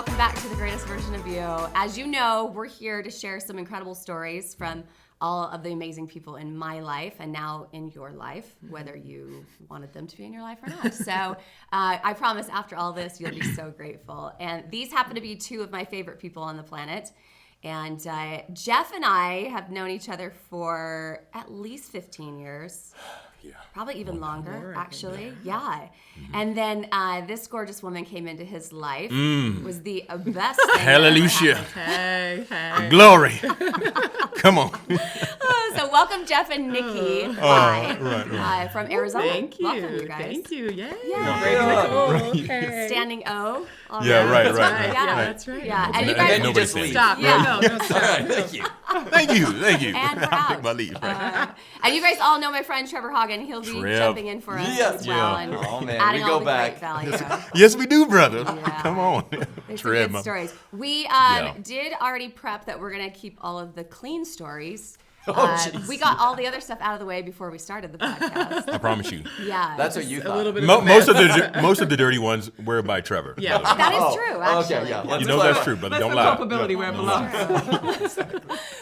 welcome back to The Greatest Version of You. As you know, we're here to share some incredible stories from all of the amazing people in my life and now in your life, whether you wanted them to be in your life or not. So I promise after all this, you'll be so grateful. And these happen to be two of my favorite people on the planet. And Jeff and I have known each other for at least 15 years. Yeah. Probably even longer, actually. Yeah. Mm-hmm. And then this gorgeous woman came into his life. Was the best thing. Hallelujah. Hey. Glory. Come on. So welcome, Jeff and Nicky. Right. From Arizona. Thank you. Welcome, you guys. Thank you. Yay. Yeah. Okay. Standing O. all Yeah, around. right. Yeah. That's right. Yeah. And you And guys then nobody said Stop. Yeah. No, stop. Thank you. And we're I'll take out. my leave. And you guys all know my friend Trevor Hagen. He'll be Trev. jumping in for us Yes. as well and Oh man, adding we all go the back. great value. Yes, we do, brother. Yeah. Come on. There's some Trev. good stories. We Yeah. did already prep that we're going to keep all of the clean stories. jeez. We got all the other stuff out of the way before we started the podcast. I promise you. Yeah. That's what you A thought. little bit Most of the dirty ones were by Trevor. Yeah. That is true, actually. Okay, yeah. You know that's true, brother. Don't lie. culpability where it belongs.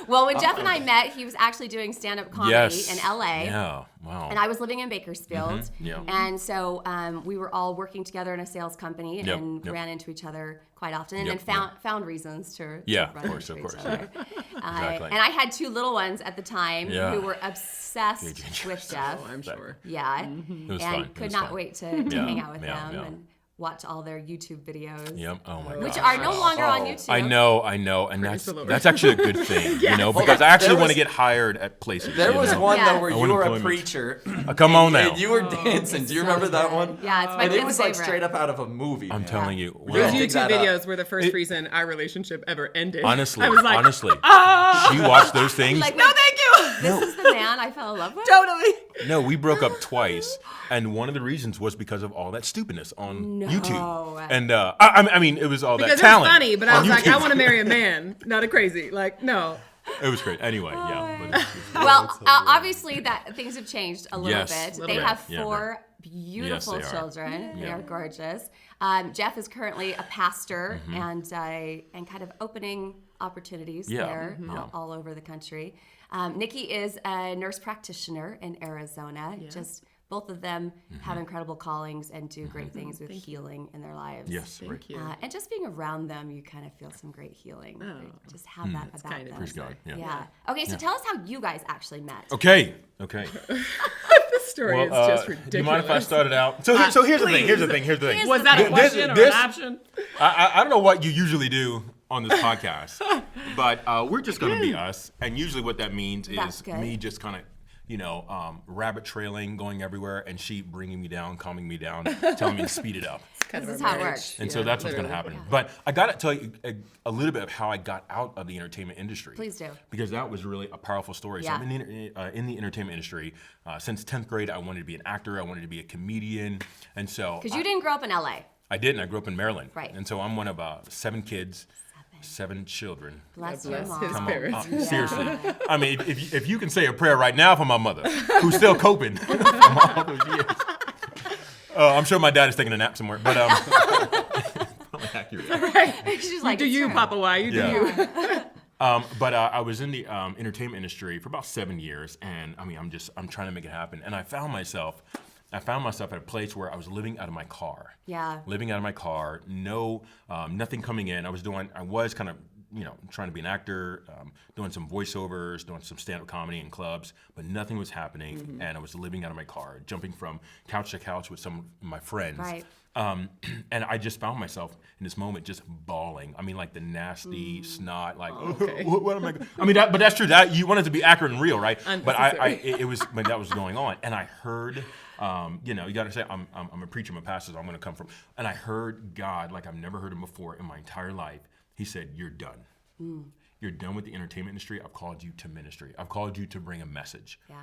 Well, when Jeff and I met, he was actually doing stand-up comedy Yes. in LA. Yeah. Wow. And I was living in Bakersfield. Mm-hmm. Yeah. And so we were all working together in a sales company Yep, and yep. ran into each other quite often and Yep, then found reasons to Yeah, run of course, into of each course, other. Exactly. And I had two little ones at the time Yeah. who were obsessed with Jeff. Oh, I'm sure. Yeah. It was And fun. It could was not fun. wait to Yeah, hang out with yeah, them yeah. and watch all their YouTube videos. Yep. Oh my God. Which are no longer on YouTube. I know, and Praise the Lord. that's actually a good thing, you know, because I actually want to get hired at places. There you was know? one Yeah. though where I you want were a employment. preacher. Come on now. And you were dancing. Do you remember that one? Yeah, it's my And it kid's was like favorite. straight up out of a movie. I'm man. telling you. Yeah. Those Well, Dig YouTube that up. videos were the first reason our relationship ever ended. honestly, I was like, she watched those things. Like, no, thank you. this is the man I fell in love with? Totally. No, we broke up twice, and one of the reasons was because of all that stupidness on YouTube. And I mean, it was all Because that it was talent. funny, but I on was like, I YouTube. want to marry a man, not a crazy. Like, no. It was great. Anyway, yeah. But Well, obviously that things have changed a little Yes. bit. Little They bit. have Yeah, four beautiful Yes, they are. children. They Yeah. are gorgeous. Jeff is currently a pastor and kind of opening opportunities Yeah. there Yeah. all over the country. Nicky is a nurse practitioner in Arizona. Just both of them have incredible callings and do great things with healing in their lives. yes, right. Thank you. And just being around them, you kind of feel some great healing. Just have that about kind of them. Praise God. Yeah. Yeah. Okay, so tell us how you guys actually met. Okay. This story is just ridiculous. do you mind if I started out? So here's the thing. Here's the thing. Was that a question or an option? I don't know what you usually do on this podcast, but we're just going to be us. And usually what that means That's is good. me just kind of, rabbit trailing, going everywhere, and she bringing me down, calming me down, telling me to speed it up. Kind This of is a how it marriage. works. And so that's what's going to happen. But I got to tell you a little bit of how I got out of the entertainment industry. Please do. Because that was really a powerful story. Yeah. So I'm in the entertainment industry. Since 10th grade, I wanted to be an actor. I wanted to be a comedian. And so Because you didn't grow up in LA. I didn't. I grew up in Maryland. Right. And so I'm one of 7 kids, 7 children. Bless God your bless mom. his parents. Seriously. I mean, if you can say a prayer right now for my mother, who's still coping from all those years. I'm sure my dad is taking a nap somewhere, but probably accurate. She's like, Do "It's you, true." Papa? Why you do Yeah. you? But I was in the entertainment industry for about 7 years, and I mean, I'm trying to make it happen. And I found myself at a place where I was living out of my car. Yeah. Living out of my car, no, nothing coming in. I was kind of, trying to be an actor, doing some voiceovers, doing some stand-up comedy in clubs, but nothing was happening. And I was living out of my car, jumping from couch to couch with some of my friends. Right. And I just found myself in this moment just bawling. I mean, like the nasty snot, like, okay. what am I? I mean, but that's true. That you want it to be accurate and real, right? But Unnecessary. it was when that was going on, and I heard, you got to say, I'm a preacher, I'm a pastor, so I'm going to come from, and I heard God like I've never heard him before in my entire life. He said, "You're done. You're done with the entertainment industry. I've called you to ministry. I've called you to bring a message." Yeah.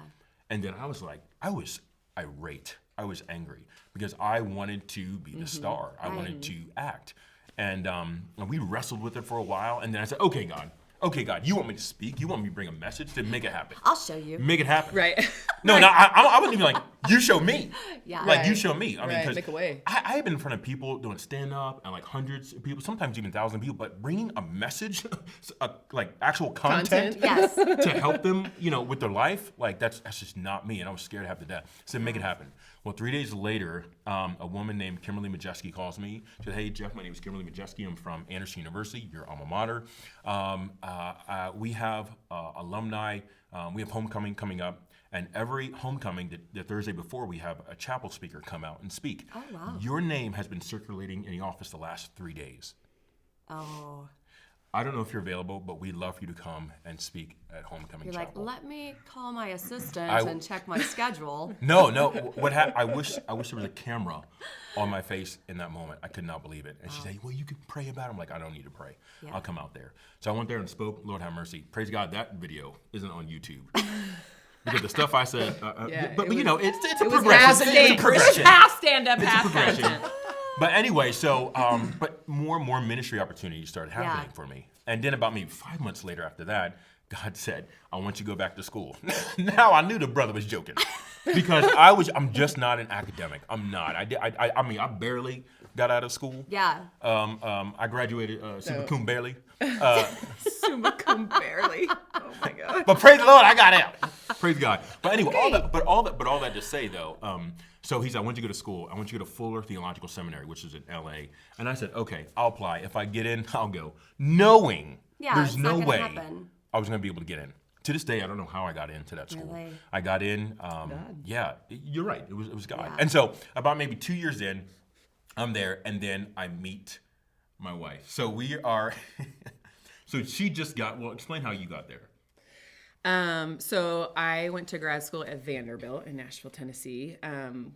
And then I was like, I was irate. I was angry because I wanted to be the star. I wanted to act. And we wrestled with it for a while. And then I said, okay, God, you want me to speak? You want me to bring a message? Then make it happen. I'll show you. Make it happen. Right. No, I wasn't even like, You show me. Yeah. Like, you Right. show me. I mean, Right, 'cause make a way. I have been in front of people doing stand-up and like hundreds of people, sometimes even thousands of people, but bringing a message, like actual content. Yes. To help them, with their life, like that's just not me, and I was scared to have to death. So make it happen. Well, 3 days later, a woman named Kimberly Majeski calls me. She said, "Hey Jeff, my name is Kimberly Majeski. I'm from Anderson University, your alma mater. We have alumni. We have homecoming coming up, and every homecoming, the Thursday before, we have a chapel speaker come out and speak. Oh, wow. Your name has been circulating in the office the last 3 days. Oh. I don't know if you're available, but we'd love for you to come and speak at homecoming You're like, chapel." let me call my assistant I- and check my schedule. No. What happened? I wish there was a camera on my face in that moment. I could not believe it. And she said, "Well, you can pray about it." I'm like, "I don't need to pray. Yeah. I'll come out there." So I went there and spoke. Lord have mercy. Praise God, that video isn't on YouTube. Because the stuff I said, Yeah, but it you was- know, it's a It was progression. half It's a stand. It was progression. half stand-up, It's a half progression. content. But anyway, so but more and more ministry opportunities started happening Yeah. for me. And then about maybe 5 months later after that, God said, "I want you to go back to school." Now I knew the brother was joking, because I'm just not an academic. I'm not. I mean, I barely got out of school. Yeah. I graduated summa cum barely. Summa cum barely. Oh my God. But praise the Lord, I got out. Praise God. But anyway, all that to say though, so he said, "I want you to go to school. I want you to go to Fuller Theological Seminary, which is in LA." And I said, "Okay, I'll apply. If I get in, I'll go." Knowing Yeah, there's it's not no gonna way happen. I was gonna be able to get in. To this day, I don't know how I got into that school. Really? I got in. Yeah, you're right. It was God. Yeah. And so about maybe 2 years in, I'm there, and then I meet my wife. So we are. So she just got. Well, explain how you got there. So I went to grad school at Vanderbilt in Nashville, Tennessee.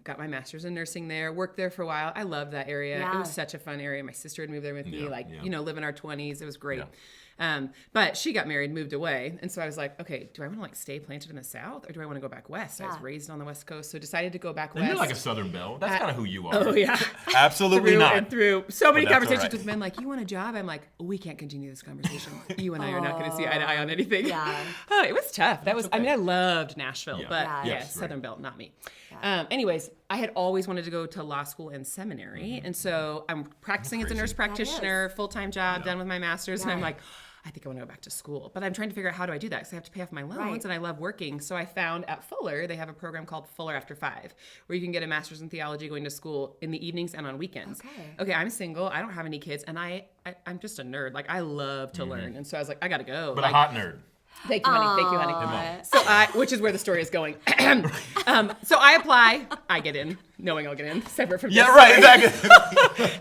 Got my master's in nursing there, worked there for a while. I loved that area. Yeah. It was such a fun area. My sister had moved there with me, Yeah. live in our 20s. It was great. Yeah. But she got married, moved away. And so I was like, okay, do I want to stay planted in the South or do I want to go back West? I was Yeah. raised on the West Coast, so decided to go back And West. you're like a Southern Belle. That's kind of who you are. Oh, yeah. Absolutely through not. and through so many But that's conversations all right. with men like, "You want a job?" I'm like, "We can't continue this conversation. You and I are not going to see eye to eye on anything." Yeah. Oh, it was tough. That was. I mean, I loved Nashville, Yeah. but Yeah. Yes, Southern right. Belt, not me. Anyways, I had always wanted to go to law school and seminary, and so I'm practicing as a nurse practitioner, full-time job, done with my master's, and I'm Yeah. like, I think I want to go back to school. But I'm trying to figure out how do I do that because I have to pay off my loans Right. and I love working. So I found at Fuller, they have a program called Fuller After 5, where you can get a master's in theology going to school in the evenings and on weekends. Okay, I'm single. I don't have any kids. And I'm just a nerd. Like, I love to learn. And so I was like, I got to go. But like, a hot nerd. Thank you, honey. Thank you, honey. Aw. So which is where the story is going. So I apply. I get in, knowing I'll get in, separate from Yeah, this. right, exactly.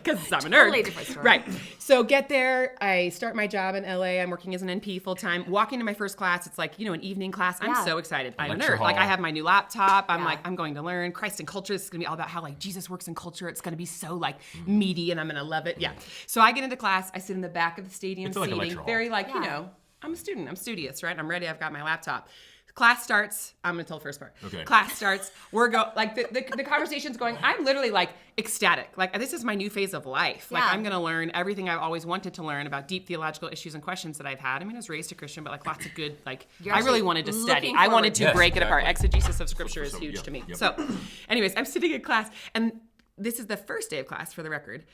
Because I'm a nerd. Totally different story. Right. So get there. I start my job in LA. I'm working as an NP full time. Walking to my first class, it's like, an evening class. I'm Yeah. so excited. I'm a Lecture nerd. Like, hall. I have my new laptop. I'm Yeah. like, I'm going to learn Christ and culture. This is going to be all about how like Jesus works in culture. It's going to be so like meaty and I'm going to love it. Yeah. So I get into class. I sit in the back of the stadium It's like a seating. lecture hall. Very like, Yeah. I'm a student. I'm studious, right? I'm ready. I've got my laptop. Class starts. I'm gonna tell the first part. Okay. Class starts. The conversation's going. I'm literally like ecstatic. Like, this is my new phase of life. Like, Yeah. I'm gonna learn everything I've always wanted to learn about deep theological issues and questions that I've had. I mean, I was raised a Christian, but like lots of good You're I really actually wanted to study. looking I wanted to forward. break it Yes, apart. exactly. Exegesis of Scripture is So, huge yep, to me. yep. So, anyways, I'm sitting in class, and this is the first day of class, for the record.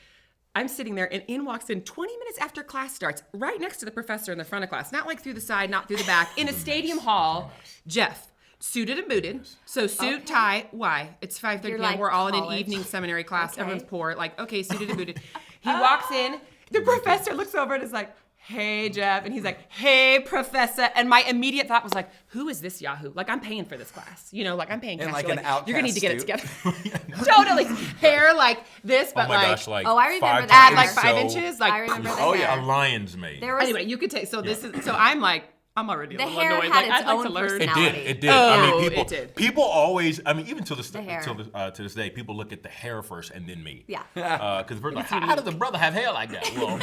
I'm sitting there, and in walks in 20 minutes after class starts, right next to the professor in the front of class, not like through the side, not through the back, in a stadium hall. Jeff, suited and booted. So suit, tie, why? It's 5:30 You're p.m. like We're all in an college. evening seminary class. Okay. Everyone's poor. Like, okay, suited and booted. He walks in. The professor looks over and is like, "Hey, Jeff." And he's like, "Hey, professor." And my immediate thought was like, who is this Yahoo? Like, I'm paying for this class. Like, I'm paying And cash. like You're an outcast you're going to need to get it suit. together. Totally. Hair like this, but Oh my like, gosh, like Oh, I remember 5 that. add like times 5 so- inches. Like, I remember the Oh, hair. yeah. A lion's mane. There was anyway, you could take, so this is, so I'm like, I'm already a The little hair annoyed. had Like, its I'd like to own learn. It personality. did. It did. Oh, I mean, people. it did. People always. I mean, even till this The hair. to this day, people look at the hair first and then me. Yeah. Because first, like, how does the brother have hair like that? Well,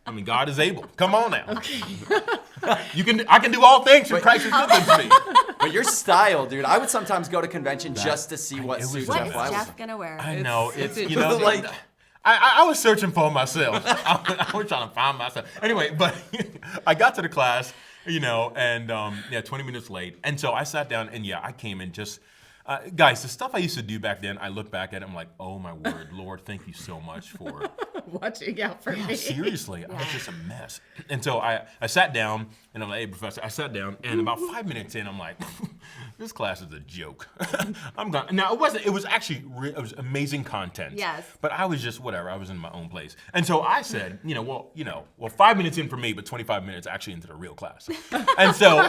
I mean, God is able. Come on now. I can do all things through Christ who strengthens me. But your style, dude. I would sometimes go to convention just to see it what was suit just What Jeff is that. was. Jeff gonna wear? I know. It's it's like. I was searching for myself. I was trying to find myself. Anyway, but I got to the class, and 20 minutes late. And so I sat down and I came in just, Guys, the stuff I used to do back then, I look back at it, I'm like, oh my word, Lord, thank you so much for Watching out for me. seriously. I was just a mess. And so I sat down and I'm like, hey, professor, I sat down and about 5 minutes in, I'm like, this class is a joke. I'm gone. Now, it was actually, it was amazing content. Yes. But I was just, whatever, I was in my own place. And so I said, well, 5 minutes in for me, but 25 minutes actually into the real class. And so,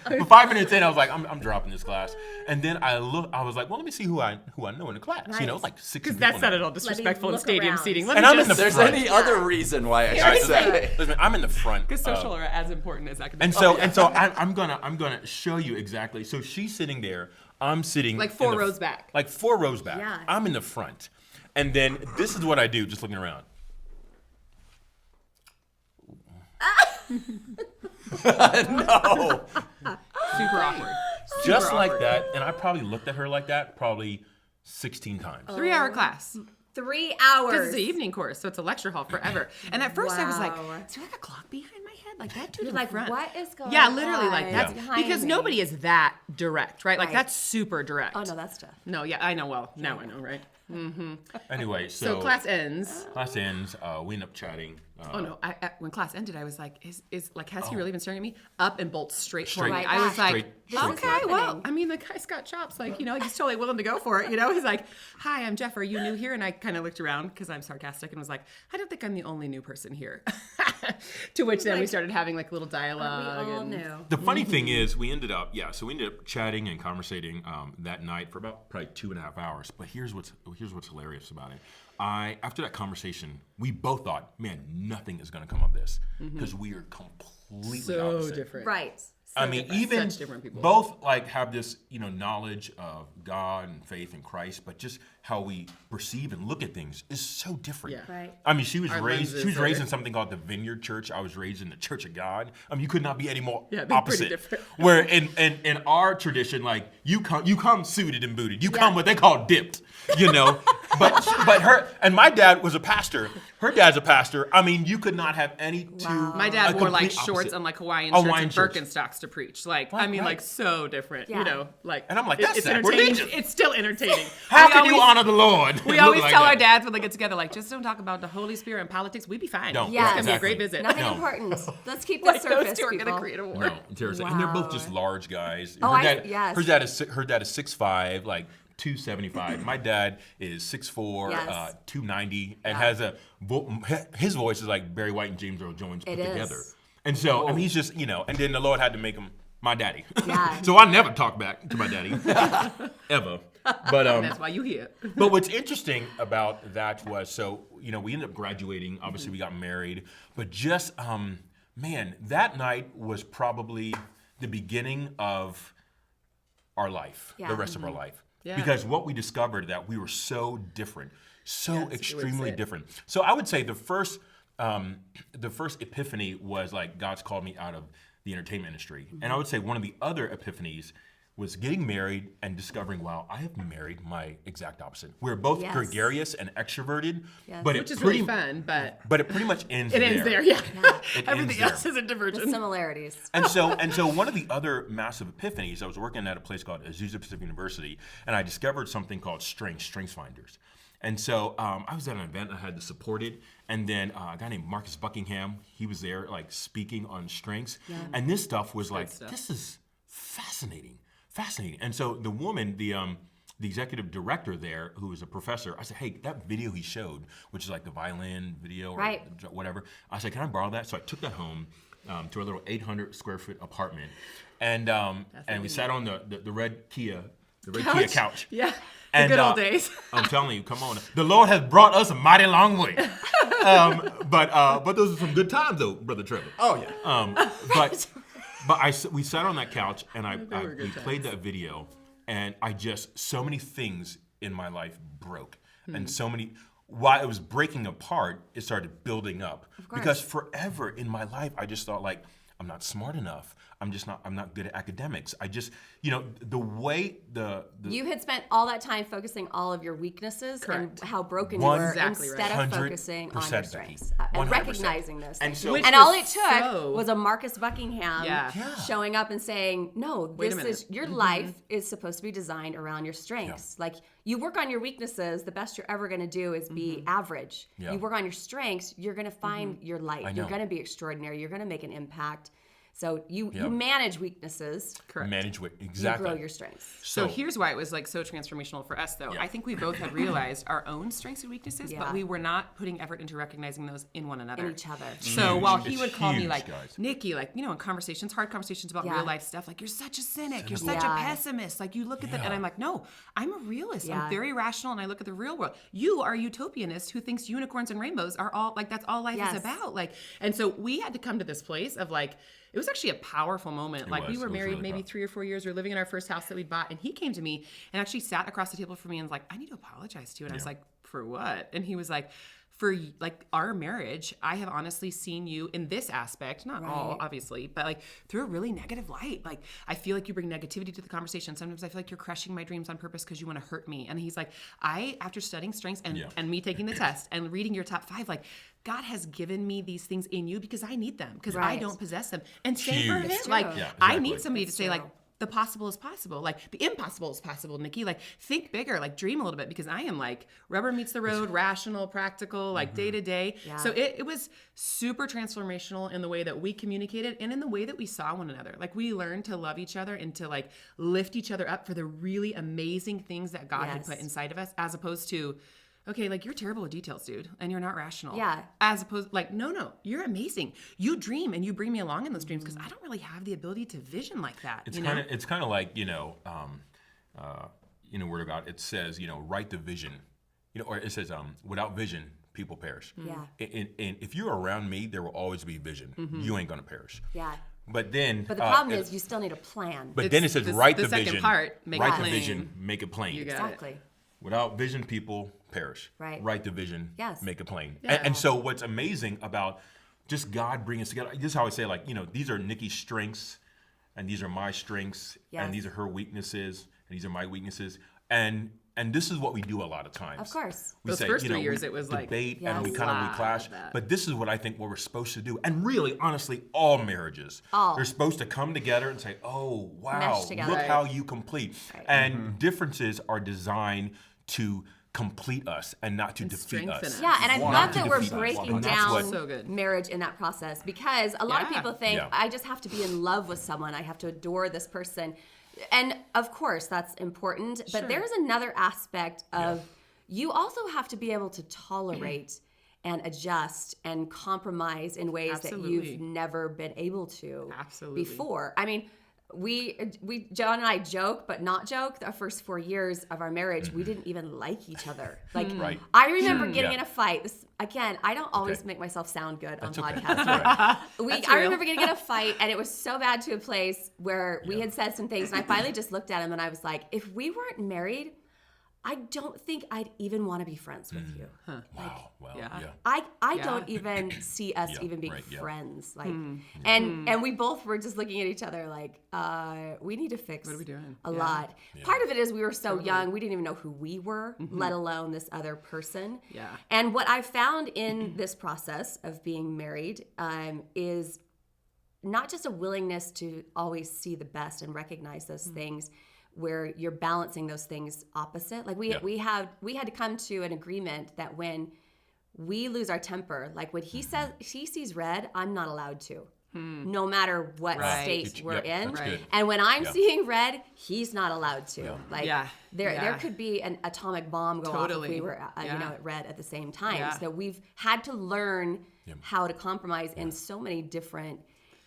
for 5 minutes in, I was like, I'm dropping this class. And then I was like, well, let me see who I know in the class. Nice. Like 60 Because people. that's in not there. at all disrespectful in look stadium around. seating. And I'm in the If there's front. any other reason why I should say. Listen, I'm in the front. Because social are as important as academic. And so I'm gonna show you exactly. So she's sitting there. I'm sitting Like in 4 the- rows back. Like 4 rows back. Yeah. I'm in the front, and then this is what I do, just looking around. No. Super awkward. Just Super like awkward. that, and I probably looked at her like that probably 16 times. 3-hour class. 3 hours. Because it's an evening course, so it's a lecture hall forever. And at first I was like, Wow. is there like a clock behind my head? Like that dude You're in like, the front. what is going Yeah, on? literally like that's behind because me? nobody is that direct, right? Like Right. that's super direct. Oh no, that's tough. No, yeah, I know. Well, now I know, right? Anyway, So class ends. Class ends. We end up chatting. Oh no! When class ended, I was like, "Is like, has he really been staring at me?" Up and bolts straight for Straight. me. Right I was back. like, Straight "Okay, well, happening. I mean, the guy's got chops. Like, he's totally willing to go for it. He's like, "Hi, I'm Jeff. Are you new here?" And I kind of looked around because I'm sarcastic and was like, "I don't think I'm the only new person here." To which then we started having like a little We dialogue. all and knew. The funny thing is, we ended up chatting and conversating that night for about probably 2.5 hours. But here's what's hilarious about it. After that conversation, we both thought, man, nothing is going to come of this because we are completely so opposite. different. Right. I mean, different. even Such different people. both like have this, knowledge of God and faith in Christ, but just how we perceive and look at things is so different. Yeah. Right. I mean, she was Our raised lenses in are- something called the Vineyard Church. I was raised in the Church of God. I mean, you could not be any more Yeah, they're pretty opposite. different. Where in our tradition, like you come suited and booted. You come what they call dipped. But her and my dad was a pastor. Her dad's a pastor. I mean, you could not have any two. My dad a wore like complete shorts opposite. and like Hawaiian Hawaiian shirts shirts. and Birkenstocks to preach. Like, I mean, right. like so different. Yeah. Like. And I'm like, it- that's it's entertaining. sacrilegious. It's still entertaining. How We can you always- honor the Lord? We Look always like tell that. our dads when they get together, like, just don't talk about the Holy Spirit and politics. We'd be fine. Don't. Yes. It's gonna be a Exactly. great visit. Nothing No. important. Let's keep the Like surface, those two are people. gonna create a war. No, seriously. And they're both Wow. just large guys. Oh, Her yes. dad is 6'5", like 275. My dad is 6'4", Yes. 290, and has his voice is like Barry White and James Earl Jones put It is. together. And so, I mean, he's just, and then the Lord had to make him my daddy. Yeah. So I never talk back to my daddy, ever. But That's why you here. But what's interesting about that was, so, we ended up graduating. Obviously, we got married. But just, man, that night was probably the beginning of our life, Yeah. the rest of our life. Yeah. Because what we discovered that we were so different, so Yes, you would extremely say. different. So I would say the first epiphany was like God's called me out of the entertainment industry. And I would say one of the other epiphanies was getting married and discovering, wow, I have married my exact opposite. We're both Yes. gregarious and extroverted, Yes. but Which it is pretty really fun, but but it pretty much ends it there. ends there. Yeah. It Everything ends else there. is a The diversion. similarities. And so one of the other massive epiphanies, I was working at a place called Azusa Pacific University, and I discovered something called Strengths Finders. And so I was at an event, I had to support it, and then a guy named Marcus Buckingham, he was there like speaking on strengths. And this stuff was like, stuff. this is fascinating. And so the woman, the executive director there, who was a professor, I said, hey, that video he showed, which is like the violin video or Right. whatever, I said, can I borrow that? So I took that home to a little 800 square foot apartment, and we sat on the red Kia, Kia couch. Yeah. And, the good old days. I'm telling you, come on. The Lord has brought us a mighty long way. But those are some good times, though, Brother Trevor. Oh yeah. We sat on that couch, and were we good played that video, and so many things in my life broke. Hmm. And so many, while it was breaking apart, it started building up. course. Because forever in my life, I just thought, like, I'm not smart enough. I'm not good at academics. I just, the way you had spent all that time focusing all of your weaknesses Correct. and how broken you were Exactly right. instead of focusing on your 100%, strengths Becky. and 100%. recognizing those And things. so- Which And all was it took so- was a Marcus Buckingham Yeah. showing up and saying, no, Wait a this minute. is your life is supposed to be designed around your strengths. Like you work on your weaknesses, the best you're ever going to do is be average. Yeah. You work on your strengths, you're going to find your light. I You're know. going to be extraordinary. You're going to make an impact. So you Yeah. manage weaknesses, Correct. manage with you exactly. grow your strengths. So here's why it was like so transformational for us, though. Yeah. I think we both had realized our own strengths and weaknesses, Yeah. but we were not putting effort into recognizing those in one another. In each other. So Huge. while he It's would call me huge, like, guys. Nikki, like, in conversations, hard conversations about Yeah. real life stuff, like, you're such a cynic, you're such Yeah. a pessimist, like, you look at that, and Yeah. I'm like, no, I'm a realist. Yeah. I'm very rational, and I look at the real world. You are a utopianist who thinks unicorns and rainbows are all, like, that's all life Yes. is about. Like, and so we had to come to this place of, like, it was actually a powerful moment. It Like, we was. were It was married really maybe powerful. 3 or 4 years. We were living in our first house that we bought, and he came to me and actually sat across the table from me and was like, I need to apologize to you. And I was like, for what? And he was like, for like our marriage, I have honestly seen you in this aspect, not all Right. obviously, but like through a really negative light. Like I feel like you bring negativity to the conversation. Sometimes I feel like you're crushing my dreams on purpose because you want to hurt me. And he's like, after studying strengths and me taking the test and reading your top 5, like God has given me these things in you because I need them, because I Right. don't possess them. And same for Huge. him. It's Like true. Yeah, I exactly. need somebody to It's say like, true. the possible is possible. Like the impossible is possible, Nikki. Like think bigger, like dream a little bit, because I am like rubber meets the road, rational, practical, like day to day. Yeah. So it was super transformational in the way that we communicated and in the way that we saw one another. Like we learned to love each other and to like lift each other up for the really amazing things that God had Yes. put inside of us, as opposed to, okay, like you're terrible with details, dude, and you're not rational. Yeah. As opposed, like, no, you're amazing. You dream and you bring me along in those dreams because I don't really have the ability to vision like that. It's you kind know? of like Word of God. It says write the vision, or it says without vision people perish. Yeah. And if you're around me, there will always be vision. You ain't gonna perish. Yeah. But then, But the problem is you still need a plan. But then it says write the second vision. part, make it write the plain. vision, make it plain. You got it. Exactly. Without vision, people perish. Right. Write the vision. Yes. Make it plain. Yeah. And so, what's amazing about just God bringing us together? This is how I say, these are Nikki's strengths, and these are my strengths, Yes. and these are her weaknesses, and these are my weaknesses, and this is what we do a lot of times. Of course. We Those say, first 3 we years, it was like debate Yes. and we a kind of lot clash. of that. But this is what I think what we're supposed to do, and really, honestly, all marriages. They're supposed to come together and say, "Oh, wow, Mesh together. look Right. how you complete." Right. And differences are designed to complete us and not to defeat strengthen us. us. Yeah, and I Want love to that we're defeat us. breaking And that's down what- So good. marriage in that process, because a lot of Yeah. people think Yeah. I just have to be in love with someone, I have to adore this person. And of course that's important, but Sure. there's another aspect of you also have to be able to tolerate and adjust and compromise in ways that Absolutely. you've never been able to Absolutely. before. I mean, John and I joke, but not joke. The first 4 years of our marriage, we didn't even like each other. Like, Right. I remember getting Yeah. in a fight. This, again, I don't always Okay. make myself sound good on That's okay. podcasts. That's all right. That's I real. remember getting in a fight, and it was so bad to a place where we had said some things, and I finally just looked at him and I was like, if we weren't married, I don't think I'd even want to be friends with you. Wow. Well, Yeah. yeah. I Yeah. don't even see us Yeah, even being right, yeah. friends. Like, and we both were just looking at each other like, we need to fix What are we doing? a Yeah. lot. Part of it is we were so young, we didn't even know who we were, let alone this other person. Yeah. And what I found in this process of being married is not just a willingness to always see the best and recognize those things, where you're balancing those things opposite. Like we had to come to an agreement that when we lose our temper, like when he says he sees red, I'm not allowed to. No matter what Right. state we're Yep, in. that's good. And when I'm Yeah. seeing red, he's not allowed to. Like Yeah. there Yeah. could be an atomic bomb go off Totally. if we were Yeah. at red at the same time. Yeah. So we've had to learn how to compromise in so many different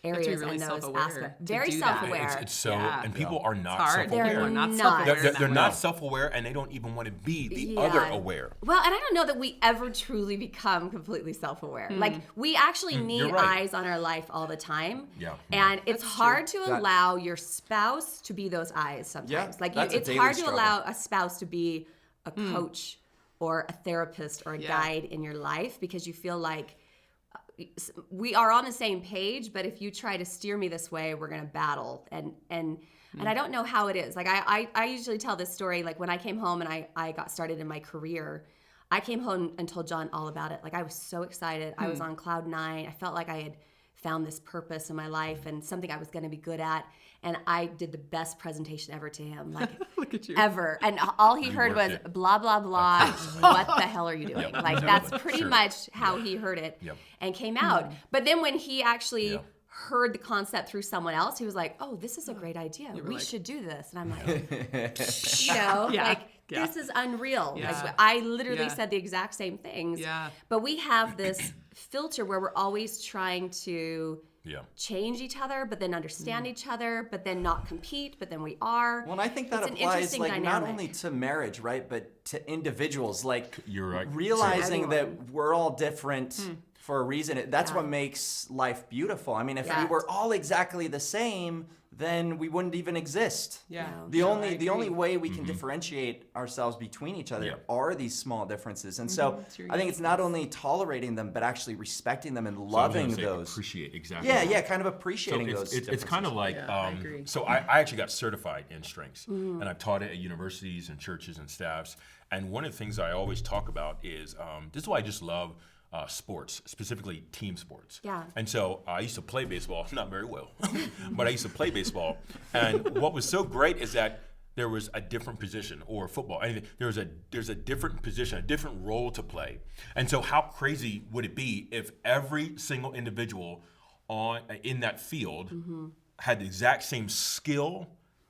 areas really and those self-aware aspects. to Very do that. self-aware. It's so, Yeah. and people are not It's hard. self-aware. They're People are not not. self-aware. in They're that not way. self-aware, and they don't even want to be the Yeah. other aware. Well, and I don't know that we ever truly become completely self-aware. Like we actually need you're right. eyes on our life all the time. Yeah. And it's hard to That- allow your spouse to be those eyes sometimes. Yeah, Like that's a it's daily hard to struggle. allow a spouse to be a coach or a therapist or a Yeah. guide in your life, because you feel like we are on the same page, but if you try to steer me this way, we're going to battle. And I don't know how it is. Like I usually tell this story, like when I came home and I got started in my career, I came home and told John all about it. Like I was so excited. I was on cloud 9. I felt like I had found this purpose in my life and something I was going to be good at. And I did the best presentation ever to him, like Look at you. ever. And all he heard was worked it. blah, blah, blah. What the hell are you doing? Yep, Like totally. that's pretty Sure. much how he heard it Yep. and came out. But then when he actually Yeah. heard the concept through someone else, he was like, oh, this is a great idea. We like- should do this. And I'm like, you know, Yeah. like Yeah. this is unreal. Yeah. Like, I literally Yeah. said the exact same things. Yeah. But we have this filter where we're always trying to Yeah. change each other, but then understand each other, but then not compete, but then we are. Well, and I think that It's an applies interesting like not dynamic. only to marriage, right, but to individuals. Like You're right. realizing that Everyone. we're all different for a reason. That's Yeah. what makes life beautiful. I mean, if we Yeah. were all exactly the same, then we wouldn't even exist. Yeah. No. The No, only I the only agree. way we can differentiate ourselves between each other Yeah. are these small differences. And so It's your I think it's not only tolerating them, but actually respecting them and loving those. Appreciate, exactly. Yeah, kind of So appreciating those. it's kind of like, Yeah, I agree. so I actually got certified in strengths, and I've taught it at universities and churches and staffs. And one of the things I always talk about is, this is why I just love sports, specifically team sports. Yeah. And so I used to play baseball, not very well, but I used to play baseball. And what was so great is that there was a different position, or football, anything. There's a different position, a different role to play. And so how crazy would it be if every single individual in that field had the exact same skill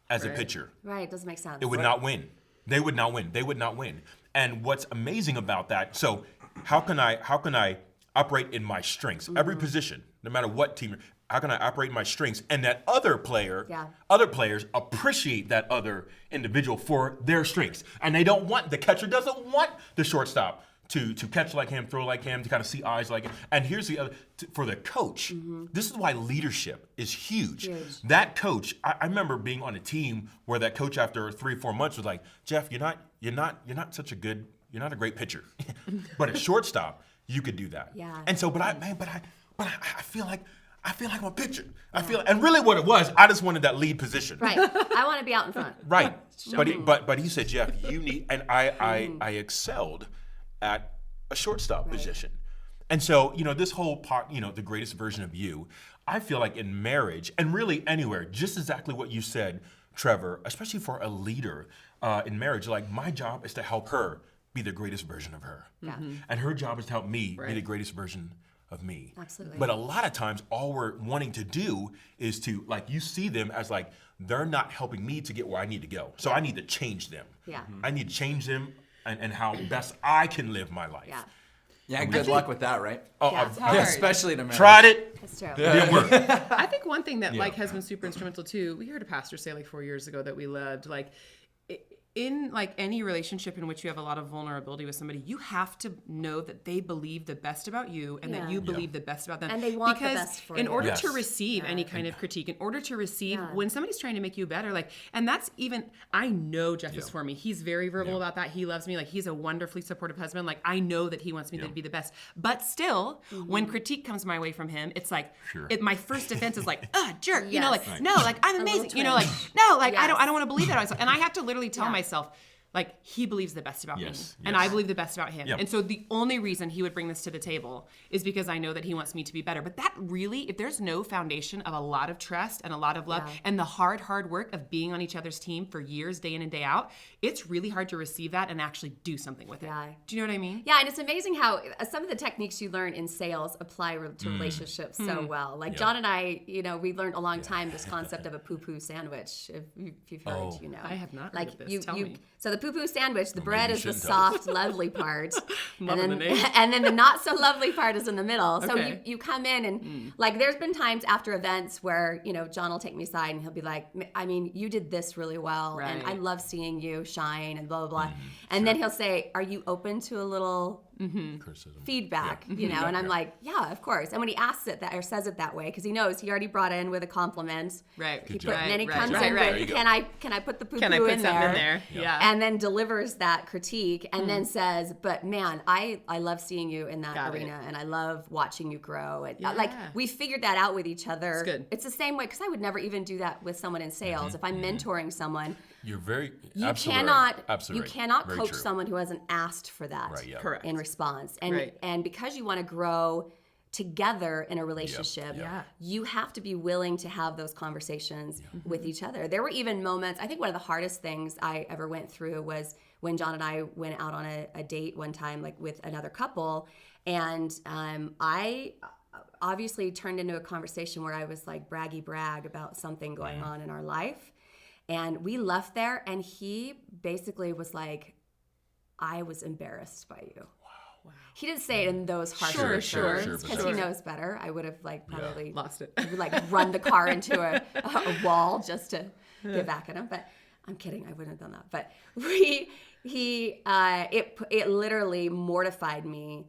as a Right. pitcher? Right, doesn't make sense. It would not win. They would not win. They would not win. And what's amazing about that, so how can I operate in my strengths? Every position, no matter what team, how can I operate in my strengths? And that other players appreciate that other individual for their strengths. And the catcher doesn't want the shortstop to catch like him, throw like him, to kind of see eyes like him. And here's the other, for the coach, this is why leadership is huge. That coach, I remember being on a team where that coach after 3 or 4 months was like, Jeff, you're not a great pitcher. But at shortstop, you could do that. Yeah. And so, but I feel like I'm a pitcher. And really what it was, I just wanted that lead position. Right. I want to be out in front. Right. But he said, Jeff, you need, and I excelled at a shortstop position. And so, this whole part, the greatest version of you, I feel like in marriage and really anywhere, just exactly what you said, Trevor, especially for a leader in marriage, like my job is to help her be the greatest version of her. Yeah. And her job is to help me be the greatest version of me. Absolutely. But a lot of times, all we're wanting to do is to, like, you see them as like, they're not helping me to get where I need to go. So I need to change them. Yeah. I need to change them and how best I can live my life. Yeah. Yeah, good luck with that, right? Oh, Yeah. I've hard. Especially to marriage. tried it. That's true. Didn't work. I think one thing that like has been super instrumental too. We heard a pastor say like 4 years ago that we loved, like in like any relationship in which you have a lot of vulnerability with somebody, you have to know that they believe the best about you and that Yeah. you believe the best about them. And they want the because best for in you. order Yes. to receive any kind of critique, in order to receive Yeah. when somebody's trying to make you better, like, and that's even, I know Jeff is for me. He's very verbal about that. He loves me. Like, he's a wonderfully supportive husband. Like, I know that he wants me to be the best. But still, when critique comes my way from him, it's like, Sure. my first defense is like, jerk. You Yes. know, like, Right. no, like, I'm A little amazing. You know, like, twinge. no, like, I Yes. don't want to believe that about myself. And I have to literally tell myself, like, he believes the best about Yes, me. And yes. I believe the best about him. Yep. And so the only reason he would bring this to the table is because I know that he wants me to be better. But that really, if there's no foundation of a lot of trust and a lot of love Yeah. and the hard work of being on each other's team for years, day in and day out, it's really hard to receive that and actually do something with it. Yeah. Do you know what I mean? Yeah, and it's amazing how some of the techniques you learn in sales apply to relationships so well. Like John and I, we learned a long time this concept of a poo-poo sandwich. If you've heard, Oh. I have not heard Like of this. Tell me. So the poo-poo sandwich, the bread you is the shouldn't tell us. soft, lovely part, Loving the name. and then the not so lovely part is in the middle. So Okay. you come in and like there's been times after events where John will take me aside and he'll be like, I mean, you did this really well, and Right. I love seeing you shine and blah blah blah. And then he'll say, are you open to a little criticism. feedback, Yeah. you know, and I'm Yeah. like, yeah, of course. And when he asks it that or says it that way, because he knows he already brought in with a compliment. Right. He Good put, job. and then he Right, comes right, in right. with, There can I put the poo-poo Can I put in something there? in there? Yeah. And then delivers that critique and then says, but man, I love seeing you in that Got it. arena and I love watching you grow. And Yeah. like we figured that out with each other. It's good. It's the same way, because I would never even do that with someone in sales. If I'm mentoring someone, You're very you absolutely cannot right. Absolutely you right. cannot Very coach true. someone who hasn't asked for that Right, yeah. Correct. in response. And Right. and because you want to grow together in a relationship, Yeah. you have to be willing to have those conversations with each other. There were even moments, I think one of the hardest things I ever went through was when John and I went out on a date one time, like with another couple, and I obviously turned into a conversation where I was like brag about something going on in our life. And we left there and he basically was like, I was embarrassed by you. Wow. He didn't say it in those harsh Sure, words sure, because sure. he knows better. I would have like probably Lost it. like run the car into a wall just to get back at him. But I'm kidding. I wouldn't have done that. But it literally mortified me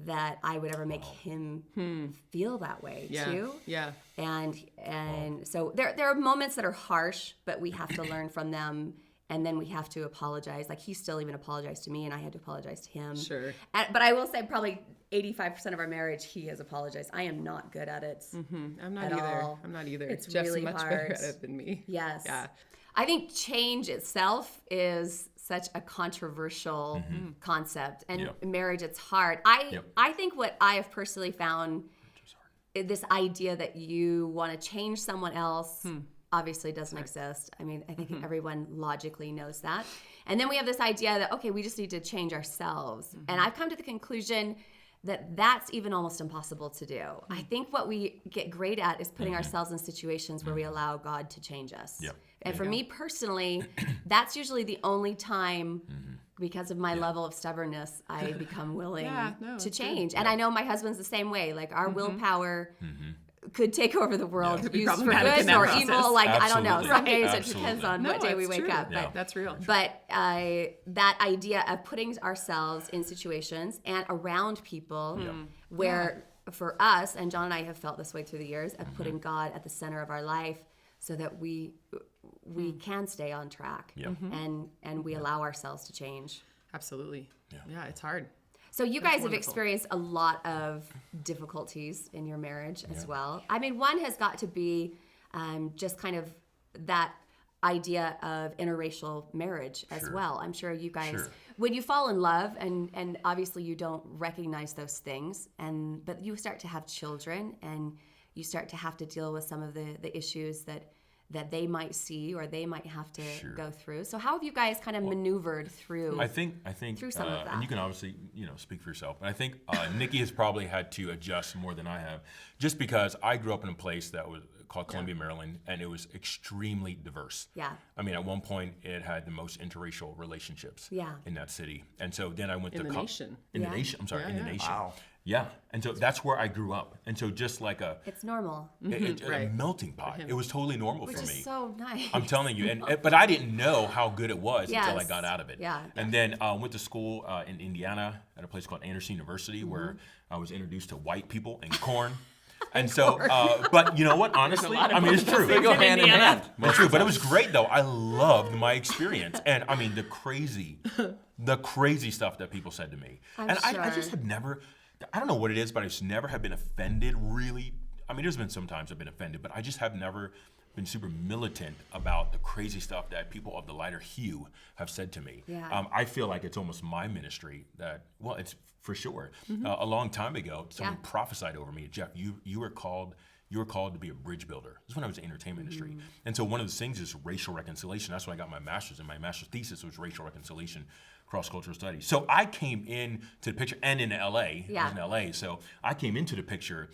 that I would ever make him feel that way Yeah. too. Yeah. And so there are moments that are harsh, but we have to learn from them. And then we have to apologize. Like he still even apologized to me, and I had to apologize to him. Sure. But I will say probably 85% of our marriage, he has apologized. I am not good at it. I'm not At either. all. I'm not either. It's Jeff's really much hard. better at it than me. Yes. Yeah. I think change itself is such a controversial concept, and Yep. marriage, it's hard. Yep. I think what I have personally found, this idea that you want to change someone else obviously doesn't exist. I mean, I think everyone logically knows that. And then we have this idea that, okay, we just need to change ourselves. And I've come to the conclusion that that's even almost impossible to do. I think what we get great at is putting ourselves in situations where we allow God to change us. Yep. And for me personally, that's usually the only time, because of my level of stubbornness, I become willing Yeah, no, to it's change. And I know my husband's the same way. Like our willpower could take over the world, Could be used for problematic in good that or process. evil. Like I don't know. Absolutely. Some days Absolutely. it depends on No, what day we it's wake true. up. Yeah. That's real. But that idea of putting ourselves in situations and around people where, for us, and John and I have felt this way through the years, of putting God at the center of our life, so that we can stay on track and we allow ourselves to change. Absolutely. Yeah, it's hard. So you guys have wonderful. experienced a lot of difficulties in your marriage as well. I mean, one has got to be just kind of that idea of interracial marriage as well. I'm sure you guys, when you fall in love, and obviously you don't recognize those things, but you start to have children and you start to have to deal with some of the issues that they might see or they might have to go through. So how have you guys kind of maneuvered through? I think through some of that. and you can obviously, speak for yourself. And I think Nicky has probably had to adjust more than I have, just because I grew up in a place that was called Columbia, Maryland, and it was extremely diverse. Yeah. I mean, at one point, it had the most interracial relationships in that city. And so then I went In to the nation. In Yeah. the nation. I'm sorry, in the yeah. nation. Wow. Yeah. And so that's where I grew up. And so just like a It's normal, a melting pot. It was totally normal which for me. is so nice. I'm telling you, but I didn't know how good it was until I Yes. got out of it. Yeah. And then went to school in Indiana at a place called Anderson University, where I was introduced to white people and corn. And so, but you know what? Honestly, I mean, it's true. They go hand in hand. It's true, but it was great though. I loved my experience, and I mean the crazy stuff that people said to me. I'm and I sure. just have never. I don't know what it is, but I just never have been offended. Really, I mean, there's been some times I've been offended, but I just have never been super militant about the crazy stuff that people of the lighter hue have said to me. Yeah. I feel like it's almost my ministry that, well, it's for sure. A long time ago, someone prophesied over me, Jeff, you were called to be a bridge builder. This is when I was in the entertainment industry. And so one of those things is racial reconciliation. That's when I got my master's, and my master's thesis was racial reconciliation, cross-cultural studies. So I came in to the picture, and in LA, I was in LA, so I came into the picture,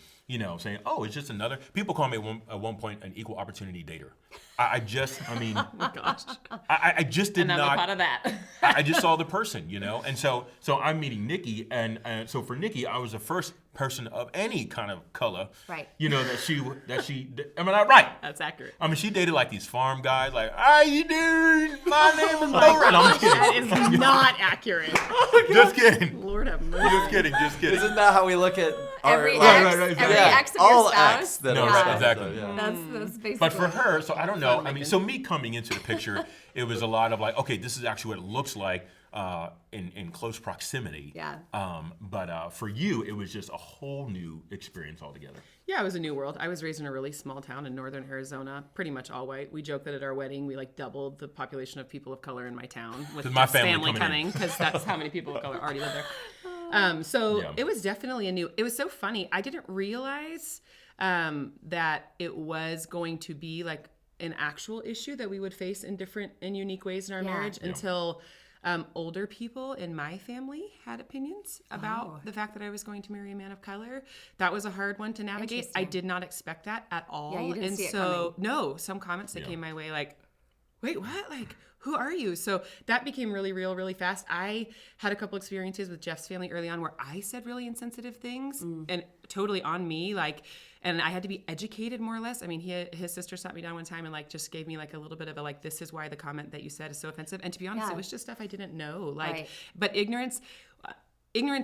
saying, oh, it's just another. People call me at one point an equal opportunity dater. I Gosh. I just did And I'm not. a part of that. I just saw the person, and so I'm meeting Nicky, and so for Nicky, I was the first person of any kind of color, Right. that she. Am I not right? That's accurate. I mean, she dated like these farm guys, like, how you doing? My name is Lauren. I'm just kidding. That is not accurate. Just kidding. Lord have mercy. Just kidding. Isn't that how we look at our Every Right, ex, right, every exactly. ex of all your spouse. X that No, are right, spouse, exactly. yeah. That's basically. But for her, so I don't know. I mean, so me coming into the picture, it was a lot of like, okay, this is actually what it looks like in close proximity. Yeah. But for you, it was just a whole new experience altogether. Yeah, it was a new world. I was raised in a really small town in northern Arizona, pretty much all white. We joke that at our wedding, we like doubled the population of people of color in my town with My just family coming, because that's how many people of color already live there. So Yeah. it was definitely it was so funny. I didn't realize that it was going to be like an actual issue that we would face in different and unique ways in our marriage until older people in my family had opinions about the fact that I was going to marry a man of color. That was a hard one to navigate. I did not expect that at all. Yeah, you didn't and see it so no, some comments that came my way like, wait, what? Like, who are you? So that became really real, really fast. I had a couple experiences with Jeff's family early on where I said really insensitive things and totally on me, like, and I had to be educated more or less. I mean, his sister sat me down one time and like just gave me like a little bit of a like, this is why the comment that you said is so offensive. And to be honest, it was just stuff I didn't know. Like, but ignorance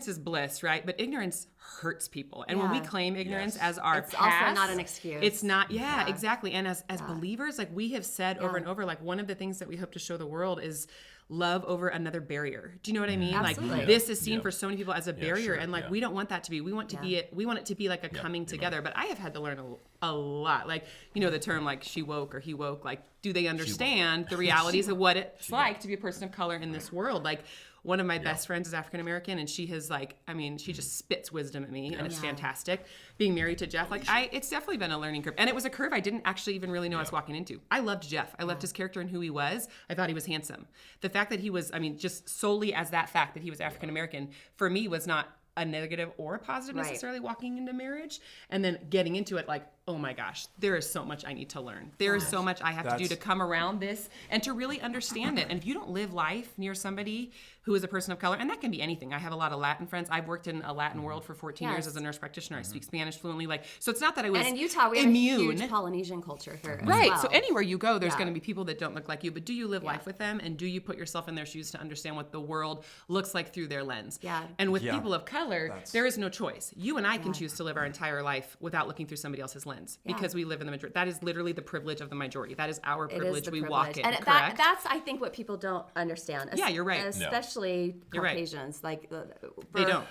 is bliss, right? But ignorance hurts people. And when we claim ignorance as our It's past, also not an excuse. It's not, exactly. And as believers, like we have said over and over, like one of the things that we hope to show the world is love over another barrier. Do you know what I mean? Absolutely. Like this is seen for so many people as a barrier, sure, and like we don't want that to be. We want to be it. We want it to be like a coming together. But I have had to learn a lot. Like the term like she woke or he woke. Like, do they understand the realities of what it's like to be a person of color in this world? Like. One of my best friends is African American, and she has she just spits wisdom at me, and it's fantastic. Being married to Jeff, it's definitely been a learning curve, and it was a curve I didn't actually even really know I was walking into. I loved Jeff. I loved his character and who he was. I thought he was handsome. The fact that he was, just solely as that fact that he was African American, for me was not a negative or a positive necessarily walking into marriage, and then getting into it like, oh my gosh, there is so much I need to learn. There is so much I have to do to come around this and to really understand it. And if you don't live life near somebody who is a person of color, and that can be anything. I have a lot of Latin friends. I've worked in a Latin world for 14 years as a nurse practitioner. I speak Spanish fluently. So it's not that I was And in Utah, we have immune. a huge Polynesian culture here. Right. As So well. anywhere you go, there's going to be people that don't look like you. But do you live life with them? And do you put yourself in their shoes to understand what the world looks like through their lens? Yeah. And with people of color, there is no choice. You and I can choose to live our entire life without looking through somebody else's lens because we live in the majority. That is literally the privilege of the majority. That is our privilege. We walk it. And correct? that's, I think, what people don't understand. Yeah, you're right. Especially You're right. Caucasians. They don't.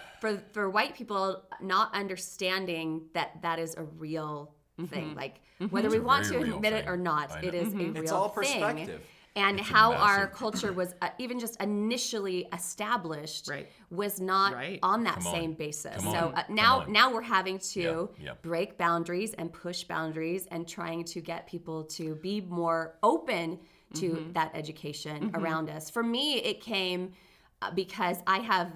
For white people, not understanding that is a real thing. Like, whether we want to very real admit it thing. or not, it is a real It's all thing. perspective. And It's a how our massive- culture was even just initially established Right. was not Right. on that Come on. same basis. Come So on. now Come on. now we're having to Yeah. break boundaries and push boundaries and trying to get people to be more open to that education around us. For me, it came because I have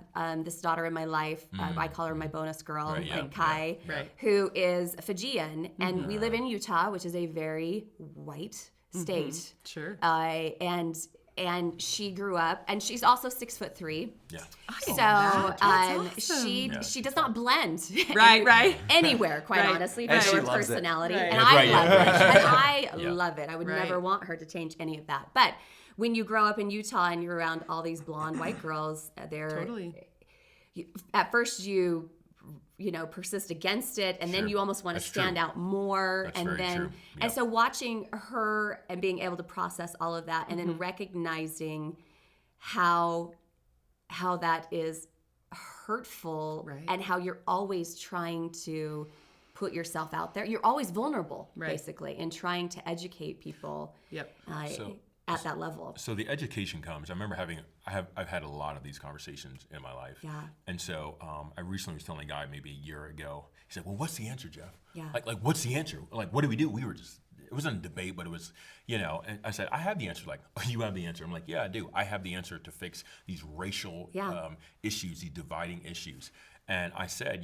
this daughter in my life. I call her my bonus girl, Right, yeah, like Kai, Right. who is Fijian, and we live in Utah, which is a very white state. Sure. And she grew up, and she's also 6'3". Yeah. So That's awesome. she does not blend Right. anywhere, quite Right. honestly, And for she her loves it. personality. Right. And Yeah, I right, love yeah. it. And I Yeah. love it. I would Right. never want her to change any of that. But when you grow up in Utah and you're around all these blonde white girls, Totally. at first you persist against it, and then Sure. you almost want to That's stand true. out more. That's and very then true. and Yep. so watching her and being able to process all of that, and Mm-hmm. then recognizing how that is hurtful, Right. and how you're always trying to put yourself out there. You're always vulnerable, Right. basically, in trying to educate people Yep. at that level. So the education comes. I remember I've had a lot of these conversations in my life. Yeah. And so I recently was telling a guy maybe a year ago. He said, "Well, what's the answer, Jeff? Yeah. Like what's the answer? Like what do we do?" We were just. It wasn't a debate, but it was, and I said, I have the answer. Like, oh, you have the answer. I'm like, yeah, I do. I have the answer to fix these racial Yeah. issues, these dividing issues. And I said,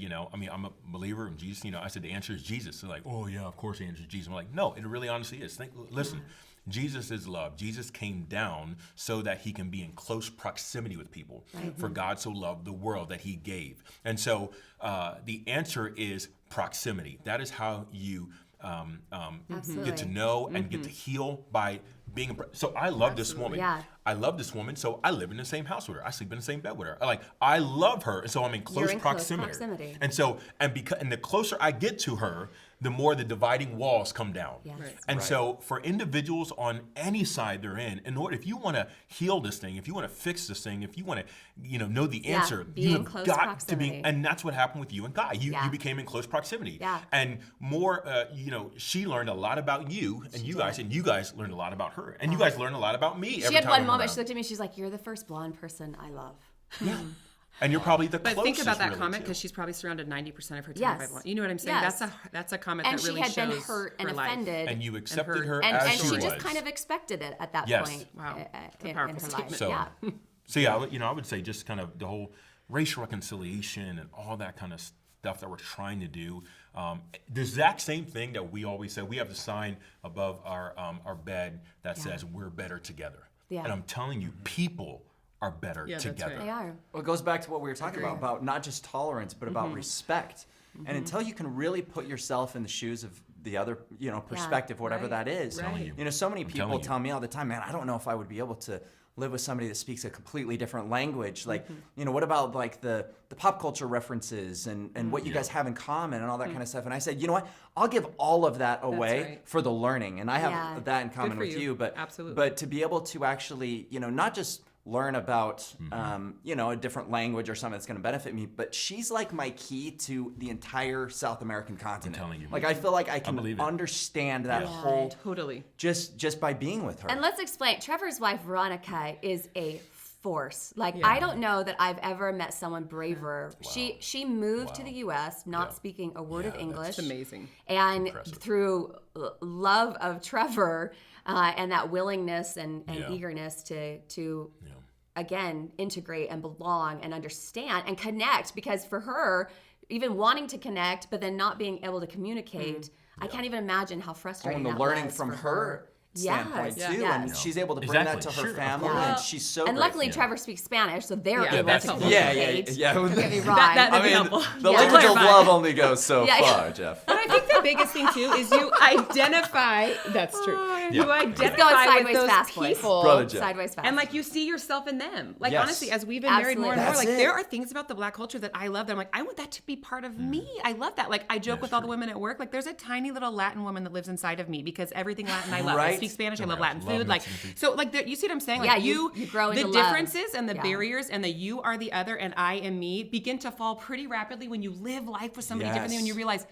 I'm a believer in Jesus. I said, the answer is Jesus. They're like, oh, yeah, of course the answer is Jesus. I'm like, no, it really honestly is. Listen, Jesus is love. Jesus came down so that he can be in close proximity with people. For God so loved the world that he gave. And so the answer is proximity. That is how you get to know and get to heal by being so I love this woman. Yeah. I love this woman, so I live in the same house with her. I sleep in the same bed with her. I love her, and so I'm in close proximity. And so and the closer I get to her, the more the dividing walls come down. Yes. Right. And so for individuals on any side they're in order, if you want to heal this thing, if you want to fix this thing, if you want to know the answer, you have got to be. And that's what happened with you and Guy. You became in close proximity. Yeah. And more, she learned a lot about you and you guys learned a lot about her. And you guys learned a lot about me. She had one moment, she looked at me, she's like, you're the first blonde person I love. Yeah. And you're probably the closest. But think about that really, comment, too. because she's probably surrounded 90% of her time by blonde. You know what I'm saying? Yes. That's a comment And that really she had shows been hurt and her life. offended. And you accepted her And as she was. just kind of expected it at that point Wow. in Powerful her statement. life. So, Yeah. so yeah, I would say just kind of the whole racial reconciliation and all that kind of stuff that we're trying to do. The exact same thing that we always say. We have the sign above our bed that says "We're better together." Yeah. And I'm telling you, people are better together. right. They are. Well, it goes back to what we were talking about not just tolerance, but about respect. And until you can really put yourself in the shoes of the other, perspective, whatever that is. Right. So many people telling you. tell me all the time, man, I don't know if I would be able to live with somebody that speaks a completely different language. Like, what about like the pop culture references and what you guys have in common and all that kind of stuff. And I said, you know what? I'll give all of that away for the learning. And I have that in common with you. But Absolutely. But to be able to actually, not just learn about, a different language or something that's going to benefit me. But she's like my key to the entire South American continent. I'm telling you. Like, I feel like I can believe it. understand that whole, Totally. just by being with her. And let's explain. Trevor's wife, Veronica, is a force. Like, I don't know that I've ever met someone braver. Wow. She moved to the U.S. not speaking a word of English. That's amazing. And Impressive. through love of Trevor and that willingness and eagerness to again, integrate and belong and understand and connect, because for her, even wanting to connect, but then not being able to communicate, I can't even imagine how frustrating the that learning was from for her standpoint Yes, too, yes. and she's able to bring that to Exactly. her Sure, of family, course. and she's so And luckily, grateful. Trevor speaks Spanish, so they're Yeah, able that's to helpful. communicate. Don't get me wrong. That'd be I mean, helpful. the Yeah. language of Clarify. love only goes so Yeah. far, Jeff. But I think the biggest thing too is you identify. That's true. You Going identify sideways with those fast, boys. people, Brother Jeff. Sideways fast. and like you see yourself in them. Like Yes. honestly, as we've been married more and more, Absolutely. like That's there it. are things about the Black culture that I love. That I'm like, I want that to be part of me. I love that. Like I joke with all the women at work. Like there's a tiny little Latin woman that lives inside of me because everything Latin I love. I Right. speak Spanish. I Oh my love gosh, Latin love food. Like Mexican food. so, like you see what I'm saying? Like Yeah, you grow into the love. differences and the Yeah. barriers and the you are the other and I am me begin to fall pretty rapidly when you live life with somebody differently. When you Yes. realize